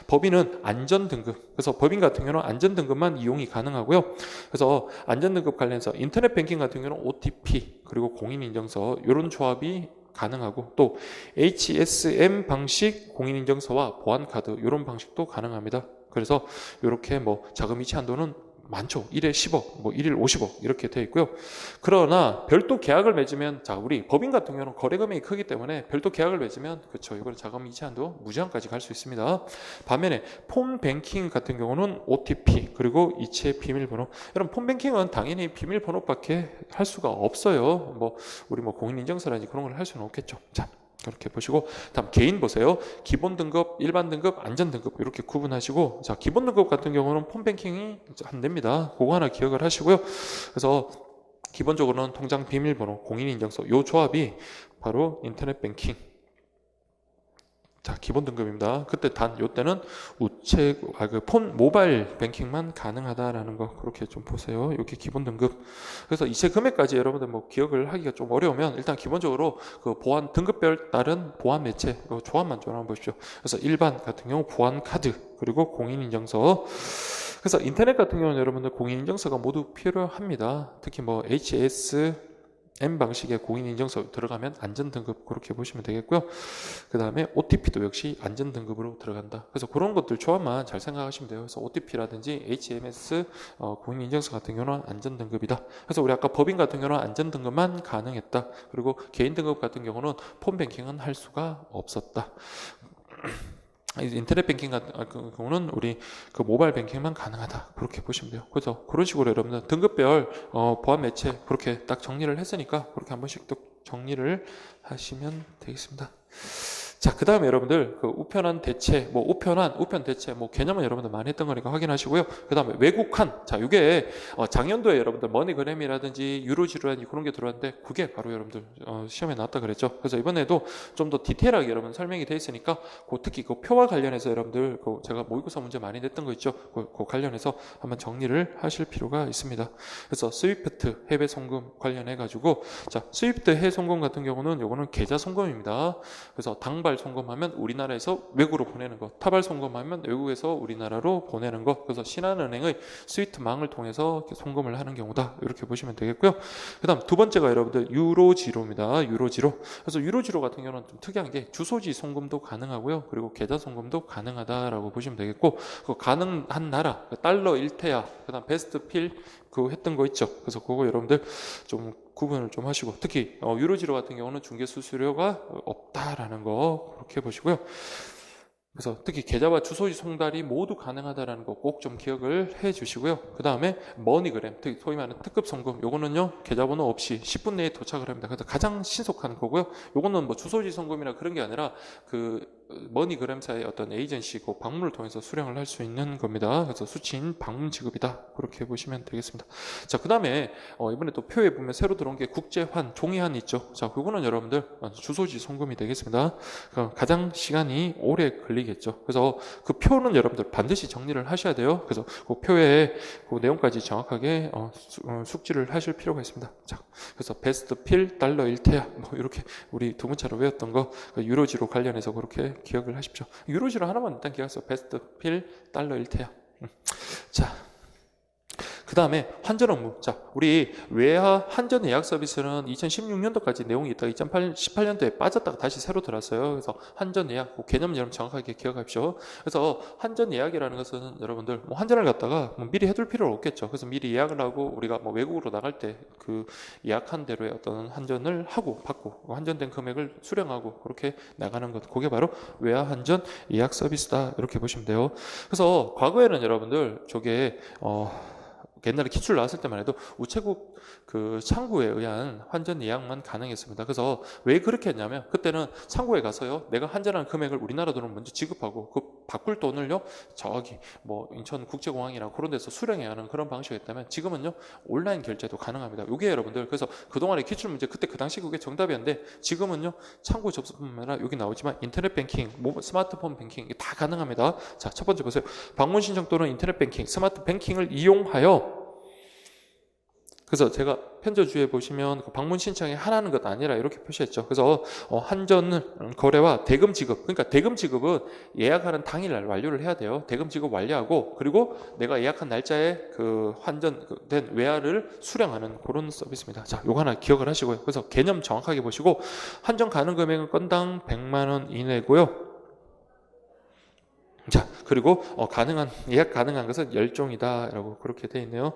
법인은 안전 등급. 그래서 법인 같은 경우는 안전 등급만 이용이 가능하고요. 그래서 안전 등급 관련해서 인터넷 뱅킹 같은 경우는 OTP 그리고 공인인증서 이런 조합이 가능하고 또 HSM 방식 공인인증서와 보안카드 이런 방식도 가능합니다. 그래서 이렇게 뭐 자금 이체 한도는 많죠. 1에 10억, 뭐 1일 50억 이렇게 되어 있고요. 그러나 별도 계약을 맺으면 자 우리 법인 같은 경우는 거래 금액이 크기 때문에 별도 계약을 맺으면 그렇죠. 이거는 자금 이체 한도 무제한까지 갈 수 있습니다. 반면에 폰뱅킹 같은 경우는 OTP 그리고 이체 비밀번호. 여러분 폰뱅킹은 당연히 비밀번호밖에 할 수가 없어요. 뭐 우리 뭐 공인인증서라든지 그런 걸 할 수는 없겠죠. 자. 이렇게 보시고 다음 개인 보세요. 기본 등급, 일반 등급, 안전 등급 이렇게 구분하시고 자 기본 등급 같은 경우는 폰뱅킹이 안 됩니다. 그거 하나 기억을 하시고요. 그래서 기본적으로는 통장 비밀번호, 공인인증서 요 조합이 바로 인터넷 뱅킹. 자 기본 등급입니다. 그때 단 요때는 폰 모바일 뱅킹만 가능하다라는 거 그렇게 좀 보세요. 이렇게 기본 등급. 그래서 이체 금액까지 여러분들 뭐 기억을 하기가 좀 어려우면 일단 기본적으로 그 보안 등급별 따른 보안 매체 조합만 좀 한번 보십시오. 그래서 일반 같은 경우 보안 카드 그리고 공인인증서. 그래서 인터넷 같은 경우는 여러분들 공인인증서가 모두 필요합니다. 특히 뭐 HSM 방식의 공인인증서 들어가면 안전등급 그렇게 보시면 되겠고요. 그 다음에 OTP도 역시 안전등급으로 들어간다. 그래서 그런 것들 조합만 잘 생각하시면 돼요. 그래서 OTP라든지 HMS 공인인증서 같은 경우는 안전등급이다. 그래서 우리 아까 법인 같은 경우는 안전등급만 가능했다. 그리고 개인등급 같은 경우는 폰뱅킹은 할 수가 없었다. 인터넷 뱅킹 같은 경우는 우리 그 모바일 뱅킹만 가능하다. 그렇게 보시면 돼요. 그래서 그런 식으로 여러분들 등급별 보안 매체 그렇게 딱 정리를 했으니까 그렇게 한 번씩 또 정리를 하시면 되겠습니다. 자, 그 다음에 여러분들 그 우편한 대체, 우편 대체, 개념은 여러분들 많이 했던 거니까 확인하시고요. 그 다음에 외국한, 자, 이게 작년도에 여러분들 머니그램이라든지 유로지로라든지 그런 게 들어왔는데 그게 바로 여러분들 시험에 나왔다 그랬죠. 그래서 이번에도 좀 더 디테일하게 여러분 설명이 돼 있으니까 특히 그 표와 관련해서 여러분들 제가 모의고사 문제 많이 냈던 거 있죠. 그 관련해서 한번 정리를 하실 필요가 있습니다. 그래서 스위프트 해외 송금 관련해 가지고 자, 스위프트 해외 송금 같은 경우는 요거는 계좌 송금입니다. 그래서 당 동발 송금하면 우리나라에서 외국으로 보내는 것, 타발 송금하면 외국에서 우리나라로 보내는 것. 그래서 신한은행의 스위프트망을 통해서 송금을 하는 경우다. 이렇게 보시면 되겠고요. 그다음 두 번째가 여러분들 유로지로입니다. 유로지로. 그래서 유로지로 같은 경우는 좀 특이한 게 주소지 송금도 가능하고요. 그리고 계좌 송금도 가능하다라고 보시면 되겠고, 그 가능한 나라 달러 1태야, 그다음 베스트 필 그 했던 거 있죠. 그래서 그거 여러분들 좀 구분을 좀 하시고, 특히 유로지로 같은 경우는 중개 수수료가 없다라는 거 그렇게 보시고요. 그래서 특히 계좌와 주소지 송달이 모두 가능하다는 거 꼭 좀 기억을 해 주시고요. 그 다음에 머니그램, 소위 말하는 특급 송금, 요거는요 계좌번호 없이 10분 내에 도착을 합니다. 그래서 가장 신속한 거고요. 요거는 뭐 주소지 송금이나 그런 게 아니라 그 머니그램사의 어떤 에이전시고 방문을 통해서 수령을 할 수 있는 겁니다. 그래서 수취인 방문 지급이다. 그렇게 보시면 되겠습니다. 자, 그 다음에 이번에 또 표에 보면 새로 들어온 게 국제환, 종이환 있죠. 자, 그거는 여러분들 주소지 송금이 되겠습니다. 가장 시간이 오래 걸리겠죠. 그래서 그 표는 여러분들 반드시 정리를 하셔야 돼요. 그래서 그 표에 그 내용까지 정확하게 숙지를 하실 필요가 있습니다. 자, 그래서 베스트 필 달러 1태야 뭐 이렇게 우리 두 문자로 외웠던 거 유로지로 관련해서 그렇게 기억을 하십시오. 유로지로 하나만 일단 기억하세요. 베스트 필 달러 1태야. 자, 그 다음에 환전 업무. 자, 우리 외화 환전 예약 서비스는 2016년도까지 내용이 있다가 2018년도에 빠졌다가 다시 새로 들었어요. 그래서 환전 예약, 개념 여러분 정확하게 기억하십시오. 그래서 환전 예약이라는 것은 여러분들 뭐 환전을 갖다가 뭐 미리 해둘 필요는 없겠죠. 그래서 미리 예약을 하고 우리가 뭐 외국으로 나갈 때 그 예약한 대로의 어떤 환전을 하고 받고 환전된 금액을 수령하고 그렇게 나가는 것. 그게 바로 외화 환전 예약 서비스다. 이렇게 보시면 돼요. 그래서 과거에는 여러분들 저게 옛날에 기출 나왔을 때만 해도 우체국 그 창구에 의한 환전 예약만 가능했습니다. 그래서 왜 그렇게 했냐면 그때는 창구에 가서요 내가 환전한 금액을 우리나라 돈을 먼저 지급하고 그 바꿀 돈을요 저기 뭐 인천국제공항이나 그런 데서 수령해야 하는 그런 방식이었다면 지금은요 온라인 결제도 가능합니다. 이게 여러분들 그래서 그동안의 기출 문제 그때 그 당시 그게 정답이었는데 지금은요 창구 접수뿐만 아니라 여기 나오지만 인터넷 뱅킹, 스마트폰 뱅킹 이게 다 가능합니다. 자, 첫 번째 보세요. 방문 신청 또는 인터넷 뱅킹, 스마트 뱅킹을 이용하여 그래서 제가 편저주에 보시면 방문 신청이 하라는 것 아니라 이렇게 표시했죠. 그래서 환전 거래와 대금 지급, 그러니까 대금 지급은 예약하는 당일날 완료를 해야 돼요. 대금 지급 완료하고 그리고 내가 예약한 날짜에 그 환전된 외화를 수령하는 그런 서비스입니다. 자, 요거 하나 기억을 하시고요. 그래서 개념 정확하게 보시고 환전 가능 금액은 건당 100만 원 이내고요. 자, 그리고 예약 가능한 것은 10종이다라고 그렇게 돼 있네요.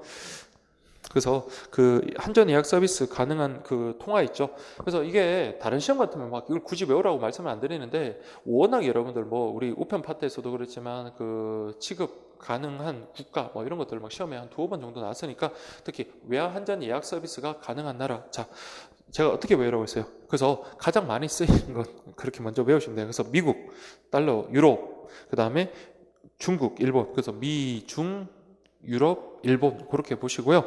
그래서 그 한전 예약 서비스 가능한 그 통화 있죠. 그래서 이게 다른 시험 같으면 막 이걸 굳이 외우라고 말씀을 안 드리는데 워낙 여러분들 뭐 우리 우편 파트에서도 그렇지만 그 취급 가능한 국가 뭐 이런 것들 막 시험에 한 2-5번 정도 나왔으니까 특히 외화 한전 예약 서비스가 가능한 나라. 자, 제가 어떻게 외우라고 했어요? 그래서 가장 많이 쓰이는 건 그렇게 먼저 외우시면 돼요. 그래서 미국, 달러, 유럽, 그 다음에 중국, 일본. 그래서 미, 중, 유럽, 일본 그렇게 보시고요.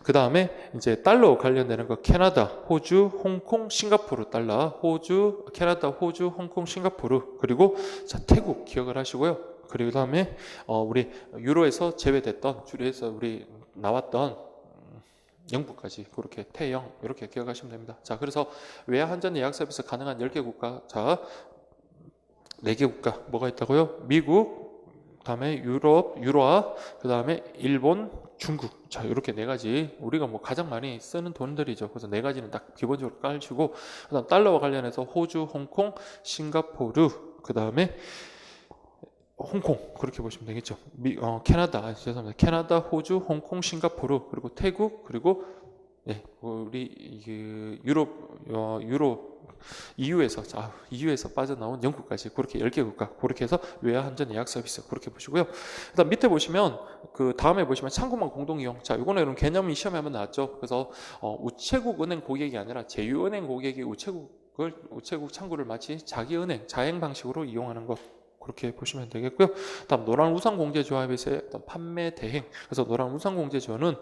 그 다음에 이제 달러 관련되는 거 캐나다, 호주, 홍콩, 싱가포르 달러, 호주, 캐나다, 호주, 홍콩, 싱가포르 그리고 자 태국 기억을 하시고요. 그리고 다음에 우리 유로에서 제외됐던 주류에서 우리 나왔던 영국까지 그렇게 태영 이렇게 기억하시면 됩니다. 자, 그래서 외화 환전 예약 서비스 가능한 10개 국가. 자, 4개 국가 뭐가 있다고요? 미국, 그다음에 유럽, 유로화, 그다음에 일본, 중국. 자, 이렇게 4가지 우리가 뭐 가장 많이 쓰는 돈들이죠. 그래서 4가지는 딱 기본적으로 깔시고 그다음 달러와 관련해서 호주, 홍콩, 싱가포르, 그다음에 홍콩 그렇게 보시면 되겠죠. 캐나다, 죄송합니다. 캐나다, 호주, 홍콩, 싱가포르 그리고 태국 그리고 우리 유로 EU에서 빠져나온 영국까지 그렇게 10개 국가 그렇게 해서 외화 환전 예약 서비스 그렇게 보시고요. 그다음 밑에 보시면 그 다음에 보시면 창구망 공동 이용. 자, 이거는 이런 개념이 시험에 한번 나왔죠. 그래서 우체국 은행 고객이 아니라 제휴은행 고객이 우체국 창구를 마치 자기 은행 자행 방식으로 이용하는 것. 그렇게 보시면 되겠고요. 다음 노란 우산 공제조합에서의 판매 대행. 그래서 노란 우산 공제조는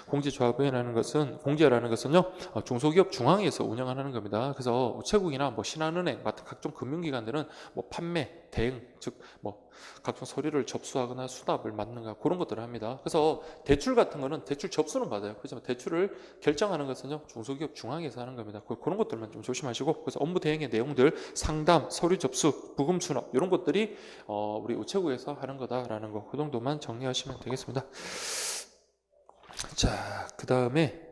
공제조합이라는 공제라는 것은요 중소기업 중앙에서 운영하는 겁니다. 그래서 우체국이나 뭐 신한은행 같은 각종 금융기관들은 뭐 판매 대행 즉 뭐 각종 서류를 접수하거나 수납을 맡는가 그런 것들을 합니다. 그래서 대출 같은 거는 대출 접수는 받아요. 그렇지만 대출을 결정하는 것은요 중소기업 중앙에서 하는 겁니다. 그런 것들만 좀 조심하시고, 그래서 업무 대행의 내용들, 상담, 서류 접수, 부금 수납 이런 것들이 우리 우체국에서 하는 거다라는 거, 그 정도만 정리하시면 되겠습니다. 자, 그 다음에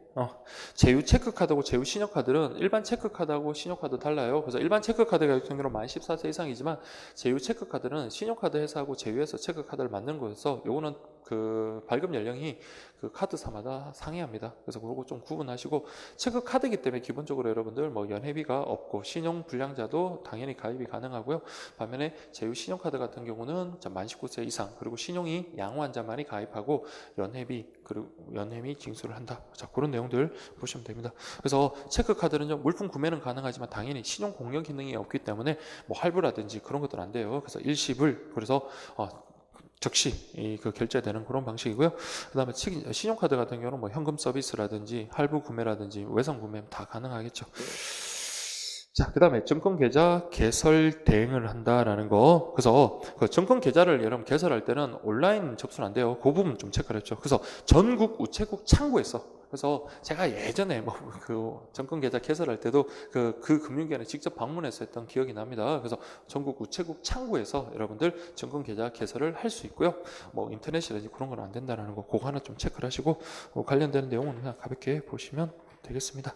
제휴 체크카드하고 제휴 신용카드는 일반 체크카드하고 신용카드 달라요. 그래서 일반 체크카드 같은 경우는 만 14세 이상이지만 제휴 체크카드는 신용카드 회사하고 제휴해서 체크카드를 만드는 거여서 요거는 그 발급 연령이 그 카드사마다 상이합니다. 그래서 그거 좀 구분하시고, 체크카드이기 때문에 기본적으로 여러분들 뭐 연회비가 없고 신용 불량자도 당연히 가입이 가능하고요. 반면에 제휴 신용카드 같은 경우는 만 19세 이상 그리고 신용이 양호한자만이 가입하고 연회비 그리고 연회비 징수를 한다. 자, 그런 내용들 보시면 됩니다. 그래서 체크카드는요 물품 구매는 가능하지만 당연히 신용 공여 기능이 없기 때문에 뭐 할부라든지 그런 것들 안 돼요. 그래서 일시불, 그래서 즉시 그 결제되는 그런 방식이고요. 그 다음에 신용카드 같은 경우는 뭐 현금 서비스라든지 할부 구매라든지 외상 구매 다 가능하겠죠. 자, 그 다음에 증권계좌 개설 대행을 한다라는 거. 그래서 그 증권계좌를 여러분 개설할 때는 온라인 접수는 안 돼요. 그 부분 좀 체크를 했죠. 그래서 전국 우체국 창구에서, 그래서 제가 예전에 뭐 그 증권계좌 개설할 때도 그 금융기관에 직접 방문해서 했던 기억이 납니다. 그래서 전국 우체국 창구에서 여러분들 증권계좌 개설을 할 수 있고요. 뭐 인터넷이라든지 그런 건 안 된다라는 거, 그거 하나 좀 체크를 하시고 관련되는 내용은 그냥 가볍게 보시면 되겠습니다.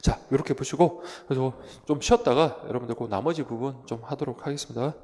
자, 이렇게 보시고, 그래서 좀 쉬었다가 여러분들 그 나머지 부분 좀 하도록 하겠습니다.